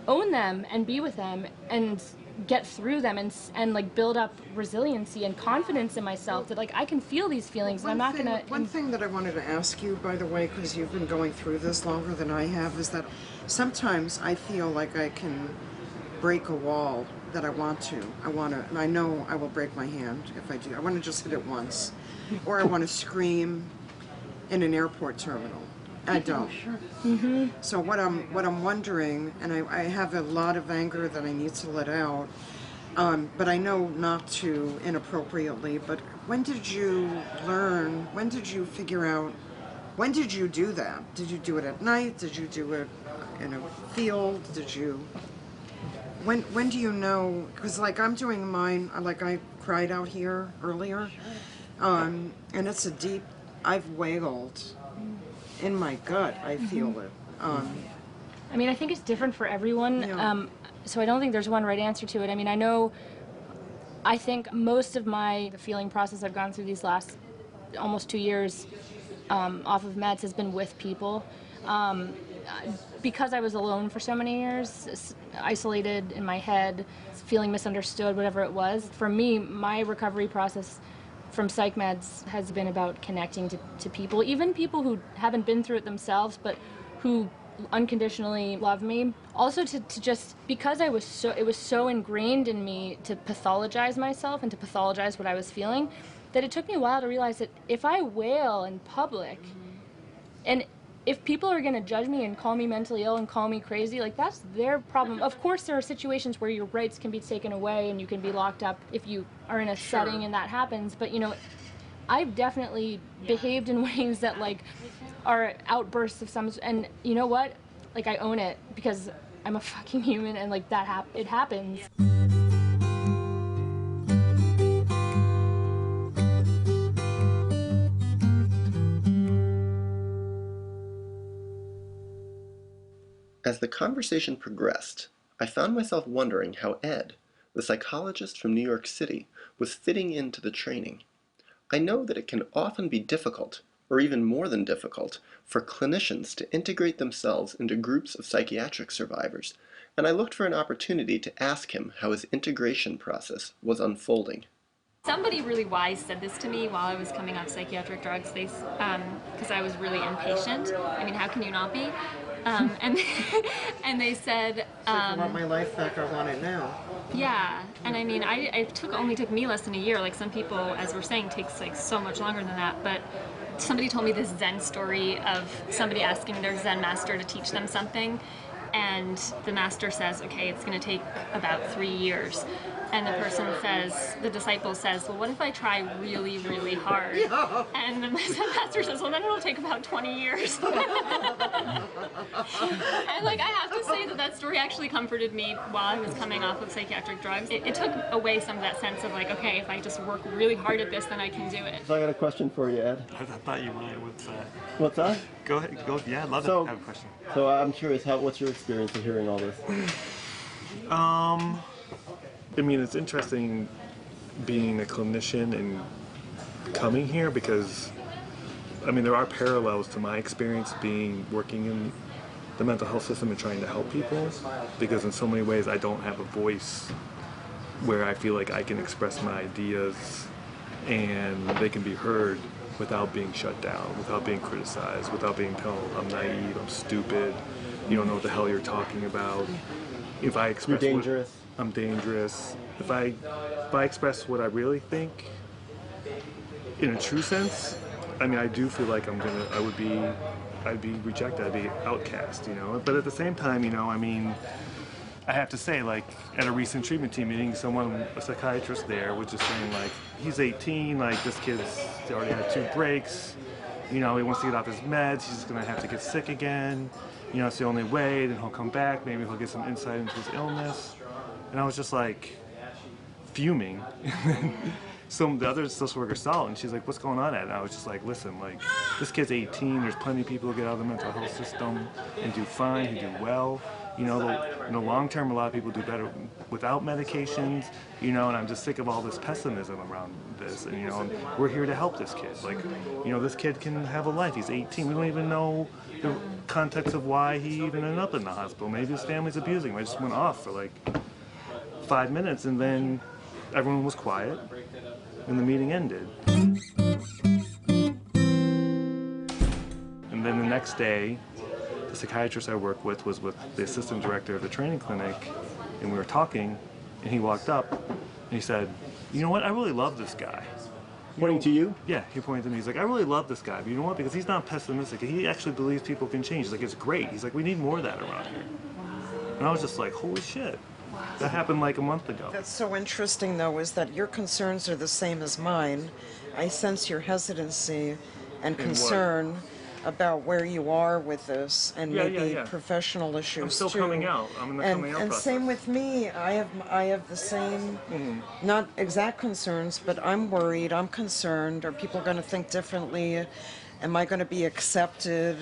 own them and be with them and get through them and like build up resiliency and confidence in myself that I can feel these feelings and I'm not gonna... One thing that I wanted to ask you, by the way, because you've been going through this longer than I have, is that sometimes I feel like I can break a wall that I want to, and I know I will break my hand if I do. I want to just hit it once. Or I want to scream in an airport terminal. I don't. Mm-hmm. So what I'm wondering, and I have a lot of anger that I need to let out, but I know not to inappropriately, but when did you learn, when did you figure out, when did you do that? Did you do it at night? Did you do it in a field? Did you... When do you know, because I'm doing mine, I cried out here earlier, and it's a deep, I've wailed in my gut, I feel it. I think it's different for everyone, so I don't think there's one right answer to it. I think most of the feeling process I've gone through these last almost 2 years off of meds has been with people. Because I was alone for so many years, isolated in my head, feeling misunderstood, whatever it was. For me, my recovery process from psych meds has been about connecting to people, even people who haven't been through it themselves, but who unconditionally love me. Also to just, because it was so ingrained in me to pathologize myself and to pathologize what I was feeling, that it took me a while to realize that if I wail in public, and if people are going to judge me and call me mentally ill and call me crazy, that's their problem. Of course, there are situations where your rights can be taken away and you can be locked up if you are in a setting and that happens. But, I've definitely behaved in ways that, are outbursts of some... And you know what? I own it because I'm a fucking human and, it happens. As the conversation progressed, I found myself wondering how Ed, the psychologist from New York City, was fitting into the training. I know that it can often be difficult, or even more than difficult, for clinicians to integrate themselves into groups of psychiatric survivors, and I looked for an opportunity to ask him how his integration process was unfolding. Somebody really wise said this to me while I was coming off psychiatric drugs, because I was really impatient. How can you not be? And they said... I want my life back, I want it now. Yeah, and I mean, only took me less than a year. Like some people, as we're saying, takes like so much longer than that. But somebody told me this Zen story of somebody asking their Zen master to teach them something, and the master says, okay, it's going to take about 3 years. And the person says, the disciple says, well, what if I try really, really hard? And the master says, well, then it'll take about 20 years. And like, I have to say that story actually comforted me while I was coming off of psychiatric drugs. It took away some of that sense of like, okay, if I just work really hard at this, then I can do it. So I got a question for you, Ed. I thought you might. What's that? Go ahead. Yeah, I'd love to have a question. So I'm curious, what's your experience of hearing all this? I mean, it's interesting being a clinician and coming here because, I mean, there are parallels to my experience working in the mental health system and trying to help people, because in so many ways I don't have a voice where I feel like I can express my ideas and they can be heard without being shut down, without being criticized, without being told I'm naive, I'm stupid, you don't know what the hell you're talking about. If I express You're dangerous. I'm dangerous. If I express what I really think in a true sense, I mean, I do feel like I'd be rejected, I'd be outcast, you know. But at the same time, you know, I mean, I have to say, like, at a recent treatment team meeting, a psychiatrist there was just saying, like, he's 18, like, this kid's already had 2 breaks, you know, he wants to get off his meds, he's gonna have to get sick again, you know, it's the only way, then he'll come back, maybe he'll get some insight into his illness. And I was just like fuming. The other social worker saw it and she's like, what's going on, Ed? And I was just like, listen, like, this kid's 18, there's plenty of people who get out of the mental health system and do fine, who do well. You know, in the long term, a lot of people do better without medications, you know, and I'm just sick of all this pessimism around this. And, you know, we're here to help this kid. Like, you know, this kid can have a life. He's 18. We don't even know the context of why he even ended up in the hospital. Maybe his family's abusing him. I just went off for like 5 minutes, and then everyone was quiet, and the meeting ended. And then the next day, the psychiatrist I worked with was with the assistant director of the training clinic, and we were talking, and he walked up, and he said, you know what, I really love this guy. Pointing to you? Yeah, he pointed to me. He's like, I really love this guy, but you know what, because he's not pessimistic. He actually believes people can change. He's like, it's great. He's like, we need more of that around here. And I was just like, holy shit. That happened like a month ago. That's so interesting, though, is that your concerns are the same as mine. I sense your hesitancy and concern about where you are with this, and maybe professional issues I'm still too. Coming out. I'm in the coming out and process. Same with me. I have the same, not exact concerns, but I'm worried. I'm concerned. Are people going to think differently? Am I going to be accepted?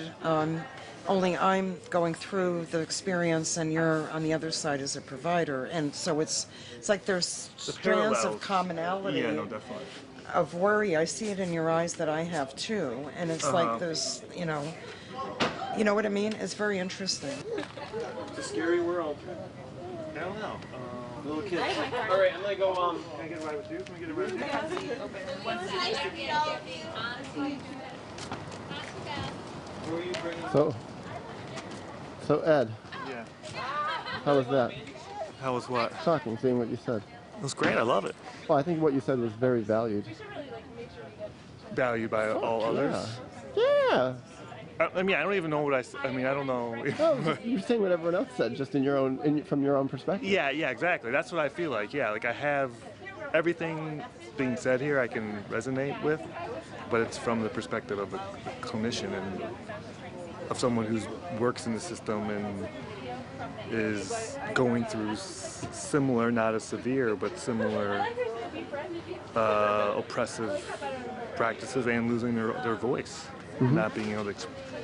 Only I'm going through the experience, and you're on the other side as a provider, and so it's like there's strands of commonality. Yeah, no, definitely. Of worry. I see it in your eyes that I have too, and it's like there's, you know what I mean? It's very interesting. It's a scary world. I don't know. Little kids. All right, I'm gonna go. Can I get a ride with you? Can we get a ride with you? So Ed. Yeah. How was that? How was what? Talking, seeing what you said. It was great. I love it. Well, I think what you said was very valued. Valued by all others? Yeah. I mean, I don't even know what I mean, I don't know. No, you're saying what everyone else said, just in your own, from your own perspective. Yeah, exactly. That's what I feel like. Yeah, like I have everything being said here I can resonate with, but it's from the perspective of a clinician and of someone who works in the system and is going through similar, not as severe, but similar oppressive practices and losing their voice, not being able to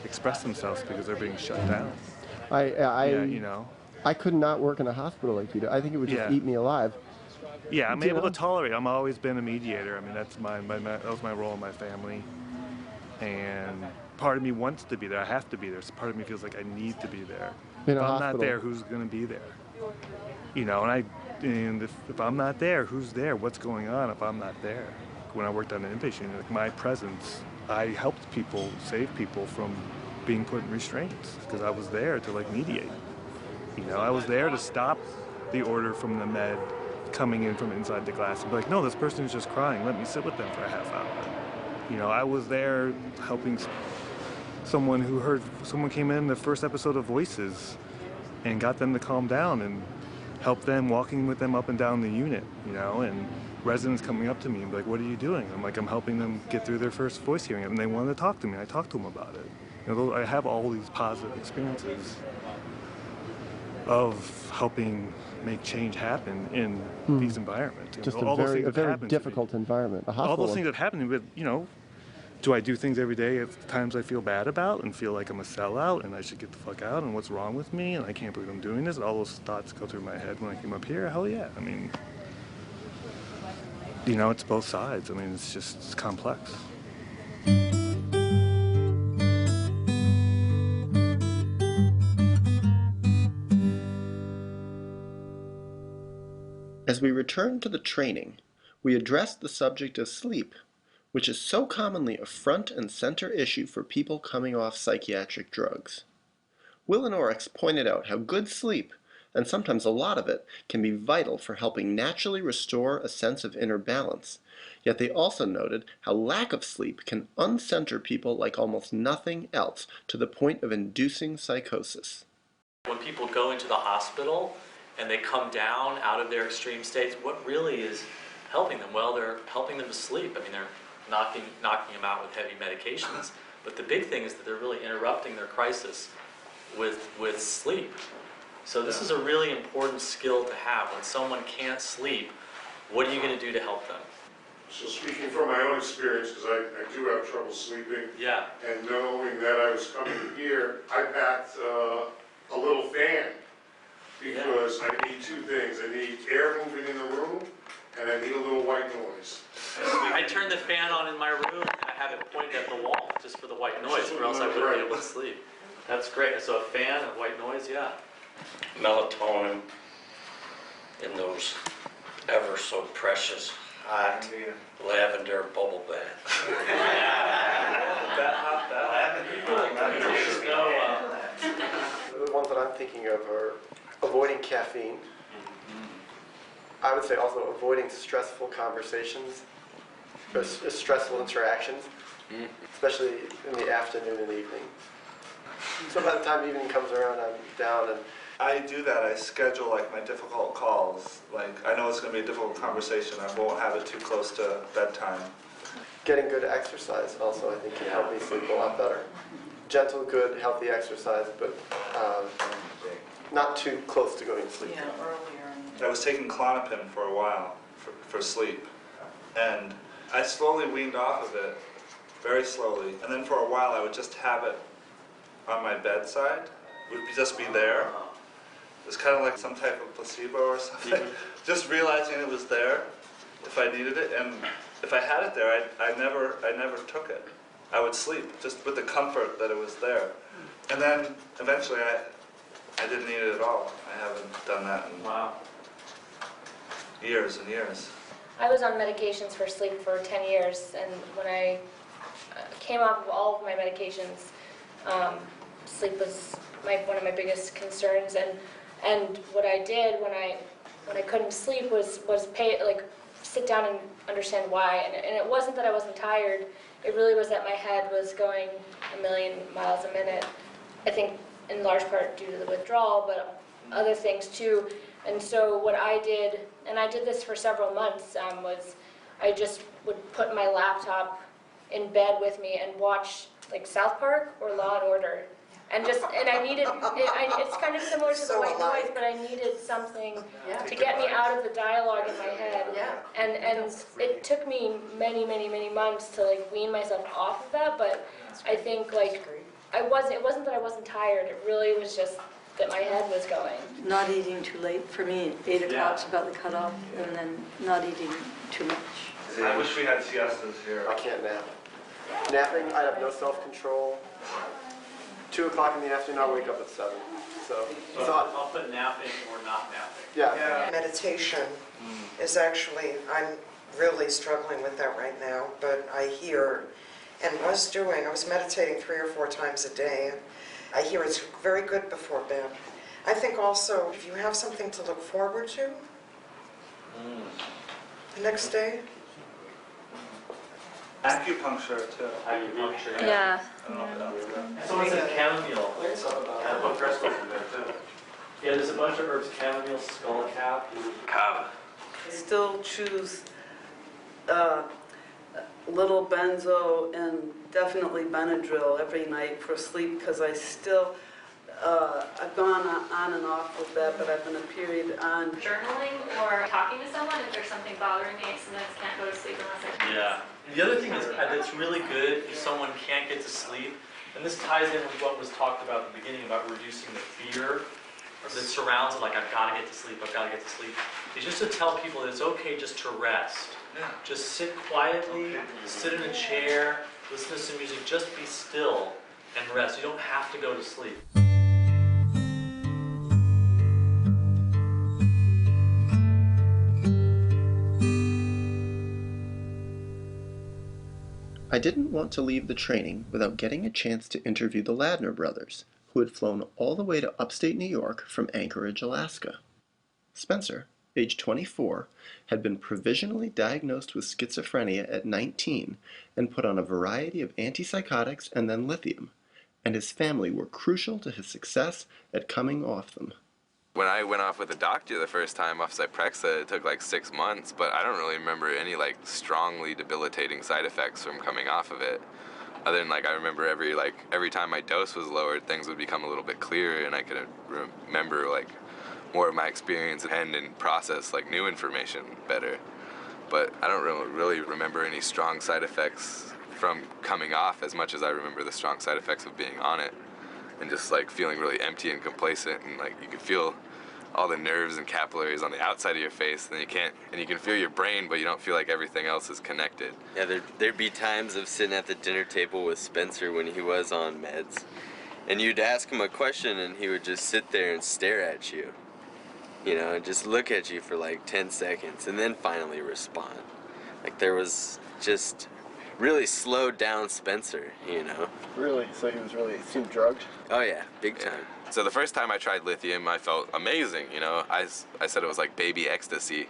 express themselves because they're being shut down. I could not work in a hospital like you do. I think it would just eat me alive. Yeah, I'm able to tolerate. I've always been a mediator. I mean, that's that was my role in my family, and part of me wants to be there. I have to be there. So part of me feels like I need to be there. If I'm not there, who's going to be there? You know, and if I'm not there, who's there? What's going on if I'm not there? When I worked on an inpatient, like my presence, I helped people, save people from being put in restraints because I was there to like mediate. You know, I was there to stop the order from the med coming in from inside the glass and be like, no, this person is just crying. Let me sit with them for a half hour. You know, I was there helping someone came in the first episode of Voices and got them to calm down and help them, walking with them up and down the unit, you know, and residents coming up to me and be like, what are you doing? I'm like, I'm helping them get through their first voice hearing, and they wanted to talk to me. I talked to them about it. You know, I have all these positive experiences of helping make change happen in these environments. Just all those things a very happen difficult environment. A hospital. all those things that happen, but you know, do I do things every day at times I feel bad about and feel like I'm a sellout and I should get the fuck out and what's wrong with me and I can't believe I'm doing this? And all those thoughts go through my head when I came up here. Hell yeah. I mean, you know, it's both sides. I mean, it's complex. As we return to the training, we addressed the subject of sleep, which is so commonly a front and center issue for people coming off psychiatric drugs. Will and Oryx pointed out how good sleep, and sometimes a lot of it, can be vital for helping naturally restore a sense of inner balance, yet they also noted how lack of sleep can uncenter people like almost nothing else to the point of inducing psychosis. When people go into the hospital and they come down out of their extreme states, what really is helping them? Well, they're helping them to sleep. I mean, they're knocking them out with heavy medications, but the big thing is that they're really interrupting their crisis with sleep. So this is a really important skill to have. When someone can't sleep, what are you going to do to help them? So speaking from my own experience, because I do have trouble sleeping, and knowing that I was coming here, I packed a little fan, because I need two things. I need air moving in the room, and I need a little white noise. I turn the fan on in my room and I have it pointed at the wall just for the white noise, or else I wouldn't be able to sleep. That's great. So a fan and white noise, yeah. Melatonin in those ever so precious hot lavender bubble bath. The ones that I'm thinking of are avoiding caffeine. I would say also avoiding stressful conversations, or stressful interactions, especially in the afternoon and evening. So by the time evening comes around, I'm down and I do that. I schedule like my difficult calls. Like I know it's going to be a difficult conversation. I won't have it too close to bedtime. getting good exercise also, I think, can help me sleep a lot better. Gentle, good, healthy exercise, but not too close to going to sleep. Yeah, earlier. I was taking Klonopin for a while for sleep, and I slowly weaned off of it, very slowly, and then for a while I would just have it on my bedside. It would just be there. It was kind of like some type of placebo or something. Just realizing it was there if I needed it, and if I had it there, I never took it. I would sleep just with the comfort that it was there. And then eventually I didn't need it at all. I haven't done that in years and years. I was on medications for sleep for 10 years, and when I came off of all of my medications, sleep was one of my biggest concerns. And what I did when I couldn't sleep was sit down and understand why. And it wasn't that I wasn't tired. It really was that my head was going a million miles a minute. I think in large part due to the withdrawal, but other things too. And so what I did, and I did this for several months, was I just would put my laptop in bed with me and watch like South Park or Law and Order. And I needed, it's kind of similar to the white noise, but I needed something to get me out of the dialogue in my head. And it took me many, many, many months to like wean myself off of that, but I think like it wasn't that I wasn't tired, it really was just that my head was going. Not eating too late, for me, 8 o'clock's about the cutoff, and then not eating too much. I wish we had siestas here. I can't nap. Napping, I have no self-control. 2 o'clock in the afternoon, I'll wake up at 7. So I'll put napping or not napping. Yeah. Meditation is actually, I'm really struggling with that right now, but I hear, and I was meditating 3 or 4 times a day. I hear it's very good before bed. I think also if you have something to look forward to the next day. Acupuncture too. Acupuncture. Yeah. Someone said chamomile. I put crystals in there too. Yeah, there's a bunch of herbs: chamomile, skullcap, kava. Still choose little benzo and definitely Benadryl every night for sleep because I still, I've gone on and off with that, but I've been a period on. Journaling or talking to someone if there's something bothering me, I sometimes can't go to sleep unless I can. Yeah. The other thing that's really good if someone can't get to sleep, and this ties in with what was talked about at the beginning about reducing the fear that surrounds it, like I've got to get to sleep, I've got to get to sleep, is just to tell people that it's okay just to rest. Just sit quietly, sit in a chair, listen to some music, just be still and rest. You don't have to go to sleep. I didn't want to leave the training without getting a chance to interview the Ladner Brothers, who had flown all the way to upstate New York from Anchorage, Alaska. Spencer, age 24, had been provisionally diagnosed with schizophrenia at 19 and put on a variety of antipsychotics and then lithium, and his family were crucial to his success at coming off them. When I went off with a doctor the first time off Zyprexa, it took like 6 months, but I don't really remember any like strongly debilitating side effects from coming off of it. Other than like I remember every time my dose was lowered, things would become a little bit clearer, and I could remember like more of my experience and process like new information better. But I don't really remember any strong side effects from coming off as much as I remember the strong side effects of being on it, and just like feeling really empty and complacent, and like you could feel all the nerves and capillaries on the outside of your face, and you can feel your brain, but you don't feel like everything else is connected. Yeah, there'd be times of sitting at the dinner table with Spencer when he was on meds, and you'd ask him a question and he would just sit there and stare at you, you know, and just look at you for like 10 seconds and then finally respond. Like there was just really slowed down Spencer, you know. Really? So he seemed drugged? Oh yeah, big time. So the first time I tried lithium, I felt amazing, you know. I said it was like baby ecstasy.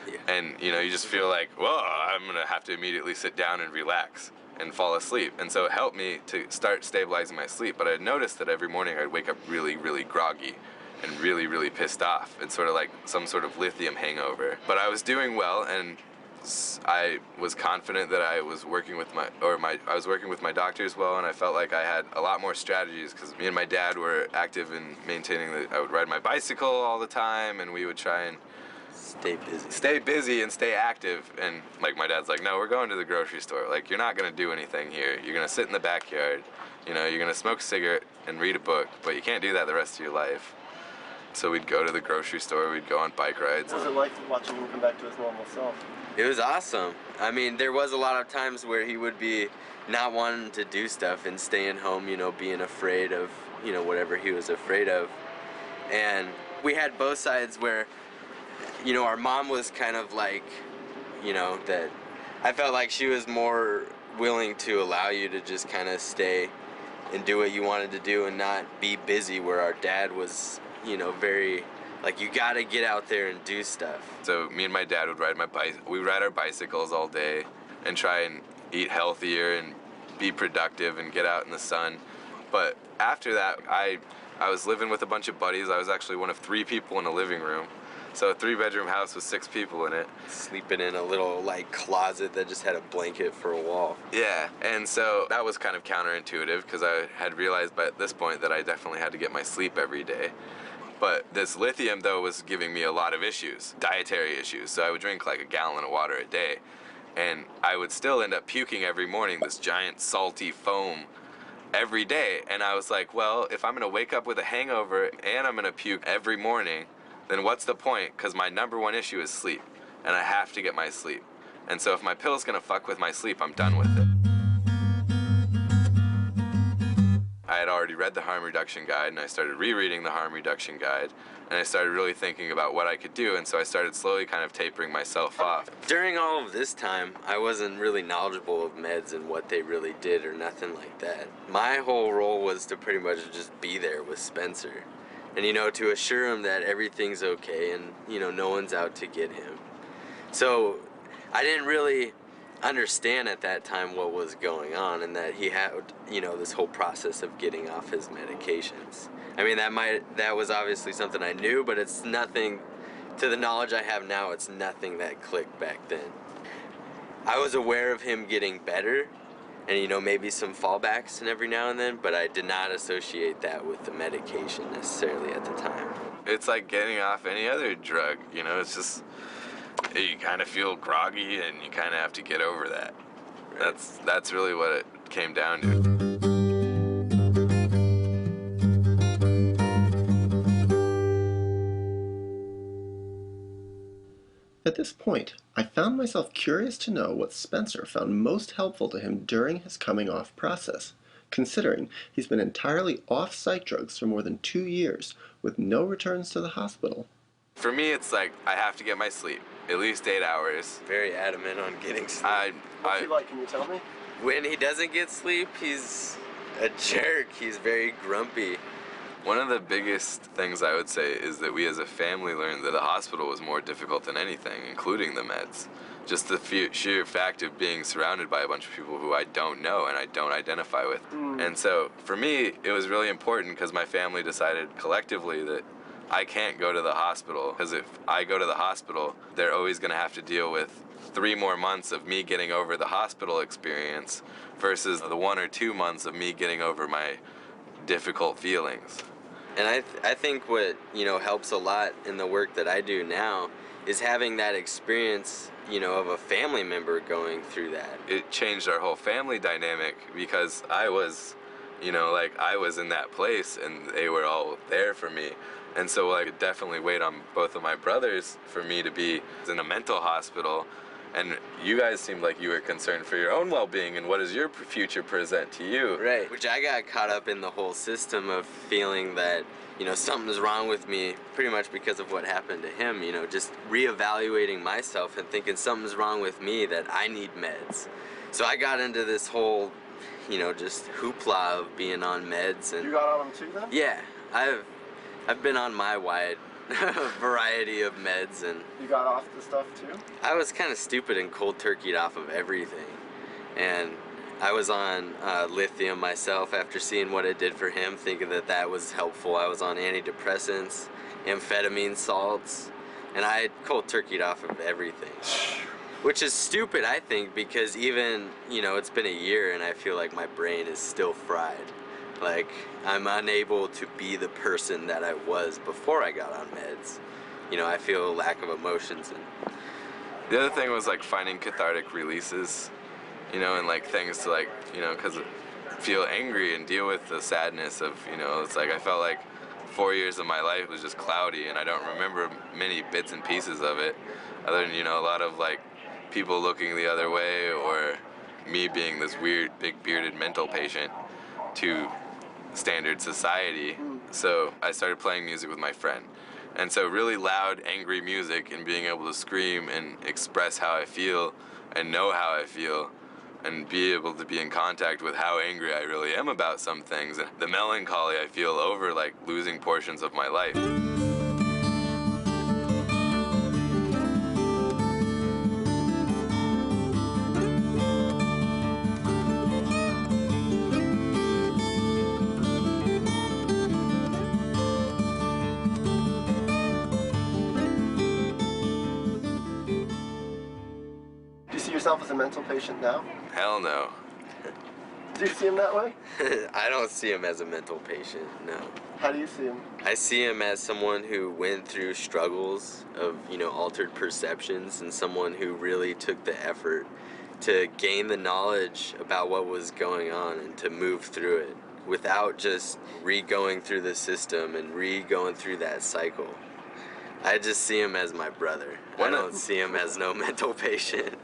Yeah. And, you know, you just feel like, whoa, I'm going to have to immediately sit down and relax and fall asleep. And so it helped me to start stabilizing my sleep. But I noticed that every morning I'd wake up really, really groggy and really, really pissed off, and sort of like some sort of lithium hangover. But I was doing well, and I was confident that I was working with my doctors well, and I felt like I had a lot more strategies because me and my dad were active in maintaining I would ride my bicycle all the time, and we would try and stay busy and stay active. And like my dad's like, no, we're going to the grocery store. Like, you're not gonna do anything here. You're gonna sit in the backyard. You know, you're gonna smoke a cigarette and read a book, but you can't do that the rest of your life. So we'd go to the grocery store. We'd go on bike rides. What was it like watching him come back to his normal self? It was awesome. I mean, there was a lot of times where he would be not wanting to do stuff and staying home, you know, being afraid of, you know, whatever he was afraid of. And we had both sides where, you know, our mom was kind of like, you know, that I felt like she was more willing to allow you to just kind of stay and do what you wanted to do and not be busy, where our dad was, you know, very like, you gotta get out there and do stuff. So me and my dad would we ride our bicycles all day and try and eat healthier and be productive and get out in the sun. But after that, I was living with a bunch of buddies. I was actually one of 3 people in a living room. So a 3-bedroom house with 6 people in it. Sleeping in a little like closet that just had a blanket for a wall. Yeah, and so that was kind of counterintuitive because I had realized by this point that I definitely had to get my sleep every day. But this lithium, though, was giving me a lot of issues, dietary issues. So I would drink like a gallon of water a day, and I would still end up puking every morning, this giant salty foam every day. And I was like, well, if I'm gonna wake up with a hangover and I'm gonna puke every morning, then what's the point? Because my #1 issue is sleep, and I have to get my sleep. And so if my pill's gonna fuck with my sleep, I'm done with it. I had already read the harm reduction guide, and I started rereading the harm reduction guide, and I started really thinking about what I could do, and so I started slowly kind of tapering myself off. During all of this time, I wasn't really knowledgeable of meds and what they really did or nothing like that. My whole role was to pretty much just be there with Spencer and, you know, to assure him that everything's okay and, you know, no one's out to get him. So I didn't really understand at that time what was going on, and that he had, you know, this whole process of getting off his medications. I mean, that was obviously something I knew, but it's nothing, to the knowledge I have now, it's nothing that clicked back then. I was aware of him getting better, and, you know, maybe some fallbacks and every now and then, but I did not associate that with the medication necessarily at the time. It's like getting off any other drug, you know, it's just, you kind of feel groggy and you kind of have to get over that. That's really what it came down to. At this point, I found myself curious to know what Spencer found most helpful to him during his coming off process, considering he's been entirely off psych drugs for more than 2 years with no returns to the hospital. For me, it's like I have to get my sleep, at least 8 hours. Very adamant on getting sleep. What's he like, can you tell me? When he doesn't get sleep, he's a jerk. He's very grumpy. One of the biggest things I would say is that we as a family learned that the hospital was more difficult than anything, including the meds. Just the sheer fact of being surrounded by a bunch of people who I don't know and I don't identify with. And so for me, it was really important because my family decided collectively that I can't go to the hospital, because if I go to the hospital, they're always going to have to deal with 3 more months of me getting over the hospital experience versus the 1 or 2 months of me getting over my difficult feelings. And I think what, you know, helps a lot in the work that I do now is having that experience, you know, of a family member going through that. It changed our whole family dynamic because I was, you know, like I was in that place and they were all there for me. And so I could definitely wait on both of my brothers for me to be in a mental hospital. And you guys seemed like you were concerned for your own well-being and what does your future present to you? Right, which I got caught up in the whole system of feeling that, you know, something's wrong with me pretty much because of what happened to him, you know, just reevaluating myself and thinking something's wrong with me, that I need meds. So I got into this whole, you know, just hoopla of being on meds. And you got on them too then? Yeah, I've been on my wide variety of meds. And you got off the stuff too? I was kind of stupid and cold turkeyed off of everything, and I was on lithium myself after seeing what it did for him, thinking that that was helpful. I was on antidepressants, amphetamine salts, and I cold turkeyed off of everything, which is stupid, I think, because even, you know, it's been a year and I feel like my brain is still fried. Like, I'm unable to be the person that I was before I got on meds. You know, I feel a lack of emotions. And the other thing was like finding cathartic releases, you know, and like things to like, you know, because feel angry and deal with the sadness of, you know, it's like I felt like 4 years of my life was just cloudy and I don't remember many bits and pieces of it, other than, you know, a lot of like people looking the other way or me being this weird big bearded mental patient to standard society. So I started playing music with my friend. And so really loud, angry music and being able to scream and express how I feel and know how I feel and be able to be in contact with how angry I really am about some things and the melancholy I feel over like losing portions of my life. Yourself as a mental patient now? Hell no. Do you see him that way? I don't see him as a mental patient, no. How do you see him? I see him as someone who went through struggles of, you know, altered perceptions, and someone who really took the effort to gain the knowledge about what was going on and to move through it without just re-going through the system and re-going through that cycle. I just see him as my brother. I don't see him as no mental patient.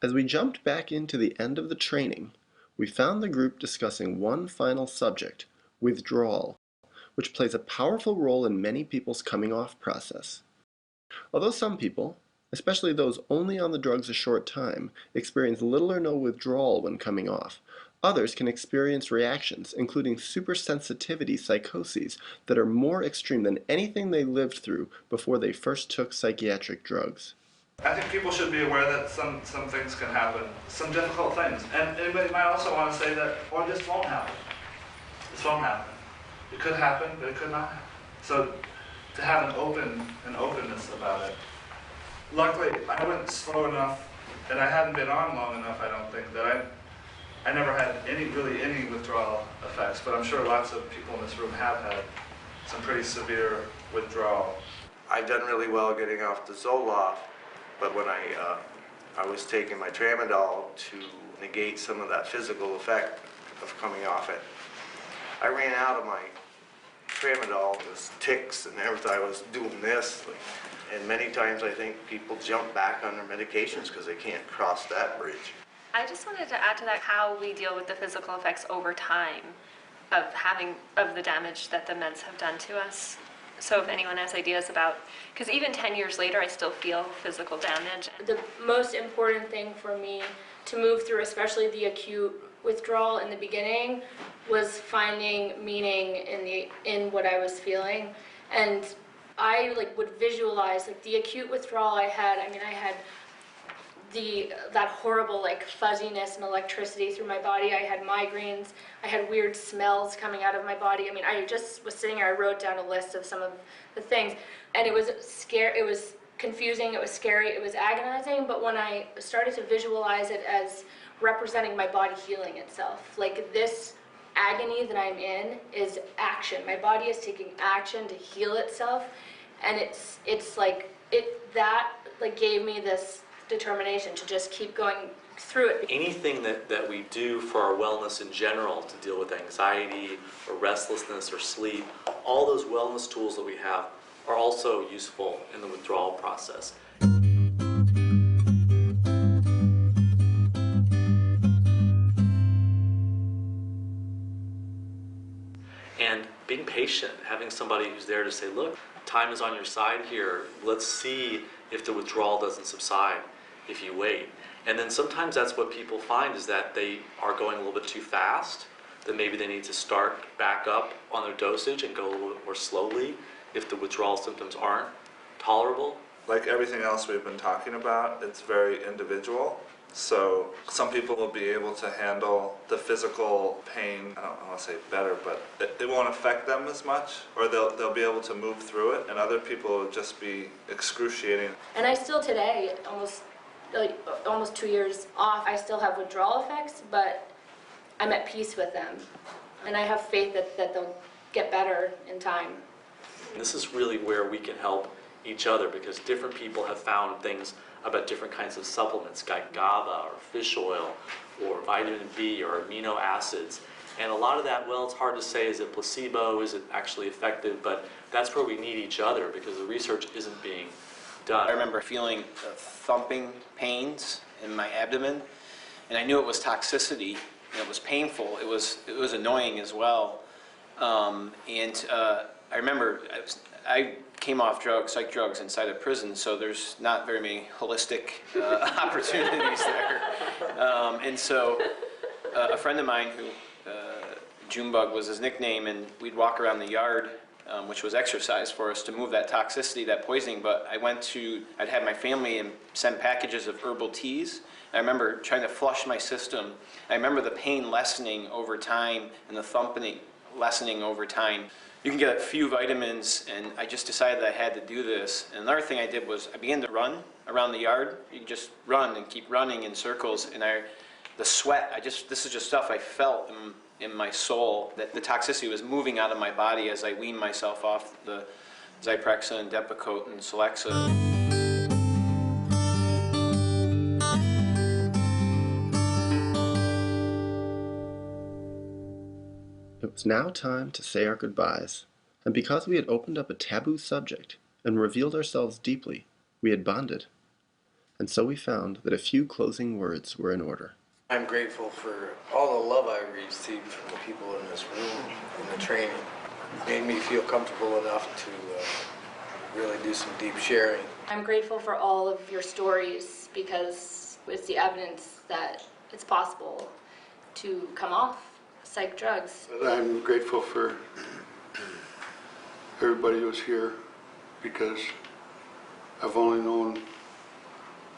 As we jumped back into the end of the training, we found the group discussing one final subject, withdrawal, which plays a powerful role in many people's coming off process. Although some people, especially those only on the drugs a short time, experience little or no withdrawal when coming off, others can experience reactions, including supersensitivity psychoses, that are more extreme than anything they lived through before they first took psychiatric drugs. I think people should be aware that some things can happen, some difficult things. And anybody might also want to say that, or this won't happen. This won't happen. It could happen, but it could not happen. So to have an openness about it. Luckily, I went slow enough, and I hadn't been on long enough, I don't think, that I never had any withdrawal effects, but I'm sure lots of people in this room have had some pretty severe withdrawal. I've done really well getting off the Zoloft, but when I was taking my tramadol to negate some of that physical effect of coming off it, I ran out of my tramadol. It was tics and everything. I was doing this. And many times I think people jump back on their medications because they can't cross that bridge. I just wanted to add to that how we deal with the physical effects over time of the damage that the meds have done to us. So if anyone has ideas about, because even 10 years later, I still feel physical damage. The most important thing for me to move through, especially the acute withdrawal in the beginning, was finding meaning in what I was feeling. And I would visualize the acute withdrawal I had. I mean, I had that horrible fuzziness and electricity through my body. I had migraines. I had weird smells coming out of my body. I mean, I just was sitting here, I wrote down a list of some of the things, and it was scary. It was confusing, it was scary, it was agonizing, but when I started to visualize it as representing my body healing itself, this agony that I'm in is action. My body is taking action to heal itself, and that gave me this determination to just keep going through it. Anything that we do for our wellness in general to deal with anxiety or restlessness or sleep, all those wellness tools that we have are also useful in the withdrawal process. And being patient, having somebody who's there to say, look, time is on your side here. Let's see if the withdrawal doesn't subside if you wait. And then sometimes that's what people find, is that they are going a little bit too fast, that maybe they need to start back up on their dosage and go a little bit more slowly if the withdrawal symptoms aren't tolerable. Like everything else we've been talking about, it's very individual. So some people will be able to handle the physical pain, I don't want to say better, but it won't affect them as much, or they'll be able to move through it, and other people will just be excruciating. And I still today, almost 2 years off, I still have withdrawal effects, but I'm at peace with them. And I have faith that they'll get better in time. And this is really where we can help each other, because different people have found things about different kinds of supplements, like GABA or fish oil or vitamin B or amino acids. And a lot of that, well, it's hard to say, is it placebo, is it actually effective, but that's where we need each other because the research isn't being done. I remember feeling thumping pains in my abdomen, and I knew it was toxicity, and it was painful. It was annoying as well. I remember I came off psych drugs inside a prison, so there's not very many holistic opportunities there. And so a friend of mine who, Junebug was his nickname, and we'd walk around the yard, which was exercise for us to move that toxicity, that poisoning, but I'd had my family and send packages of herbal teas. I remember trying to flush my system. I remember the pain lessening over time and the thumping lessening over time. You can get a few vitamins, and I just decided that I had to do this. And another thing I did was I began to run around the yard. You can just run and keep running in circles, and the sweat, this is just stuff I felt in my soul, that the toxicity was moving out of my body as I weaned myself off the Zyprexa and Depakote and Celexa. It was now time to say our goodbyes, and because we had opened up a taboo subject and revealed ourselves deeply, we had bonded. and so we found that a few closing words were in order. I'm grateful for all the love I received from the people in this room and the training. It made me feel comfortable enough to really do some deep sharing. I'm grateful for all of your stories because it's the evidence that it's possible to come off psych drugs. I'm grateful for everybody who's here because I've only known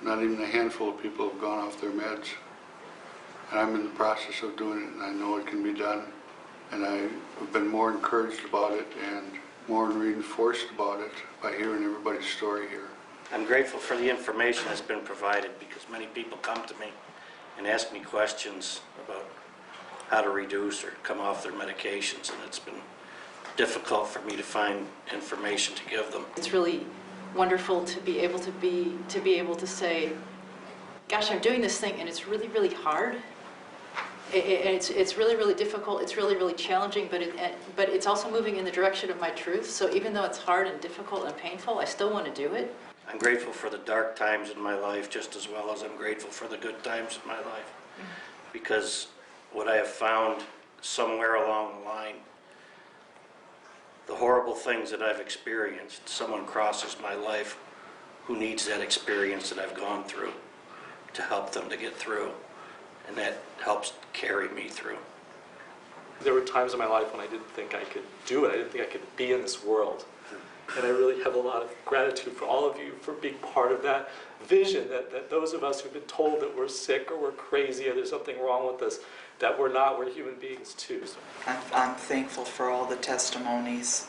not even a handful of people who have gone off their meds. And I'm in the process of doing it, and I know it can be done. And I've been more encouraged about it and more reinforced about it by hearing everybody's story here. I'm grateful for the information that's been provided because many people come to me and ask me questions about how to reduce or come off their medications, and it's been difficult for me to find information to give them. It's really wonderful to be able to say, gosh, I'm doing this thing and it's really, really hard. It's really, really difficult. It's really, really challenging, but it's also moving in the direction of my truth. So even though it's hard and difficult and painful, I still want to do it. I'm grateful for the dark times in my life just as well as I'm grateful for the good times in my life. Because what I have found somewhere along the line, the horrible things that I've experienced, someone crosses my life who needs that experience that I've gone through to help them to get through. And that helps carry me through. There were times in my life when I didn't think I could do it. I didn't think I could be in this world. And I really have a lot of gratitude for all of you for being part of that vision, that those of us who've been told that we're sick or we're crazy or there's something wrong with us, that we're not, we're human beings too. So. I'm thankful for all the testimonies,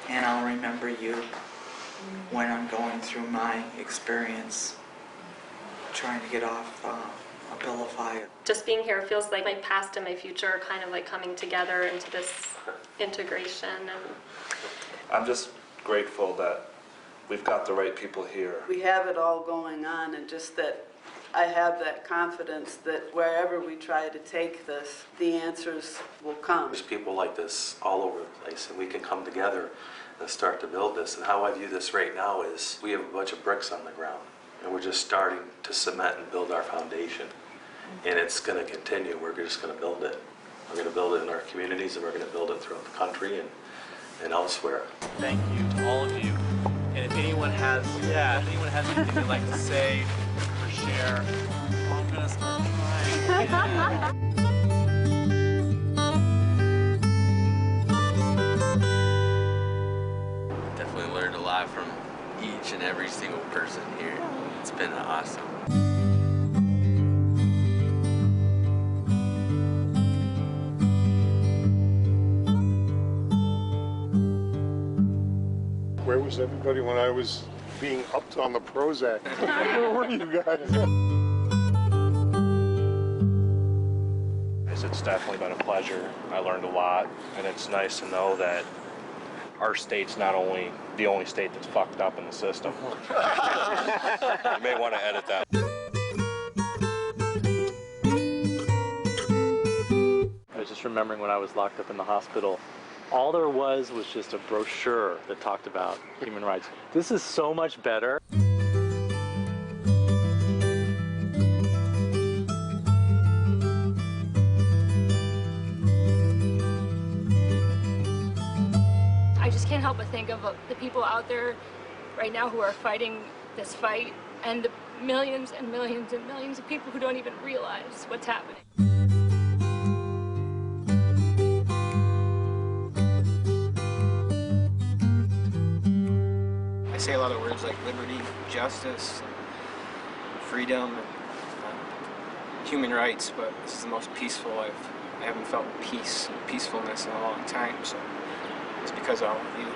and I'll remember you when I'm going through my experience, trying to get off Abilify. Just being here feels like my past and my future are kind of like coming together into this integration. And I'm just grateful that we've got the right people here. We have it all going on, and just that I have that confidence that wherever we try to take this, the answers will come. There's people like this all over the place, and we can come together and start to build this. And how I view this right now is we have a bunch of bricks on the ground, and we're just starting to cement and build our foundation. And it's going to continue. We're just going to build it. We're going to build it in our communities, and we're going to build it throughout the country and elsewhere. Thank you to all of you. And if anyone has, anything they'd like to say or share, I'm going to start crying. Definitely learned a lot from each and every single person here. It's been awesome. Where was everybody when I was being upped on the Prozac? Where were you guys? It's definitely been a pleasure. I learned a lot, and it's nice to know that our state's not only the only state that's fucked up in the system. You may want to edit that. I was just remembering when I was locked up in the hospital, all there was just a brochure that talked about human rights. This is so much better. I just can't help but think of the people out there right now who are fighting this fight, and the millions and millions and millions of people who don't even realize what's happening. I say a lot of words like liberty, justice, freedom, and human rights, but this is the most peaceful I haven't felt peace and peacefulness in a long time, so it's because of all of you.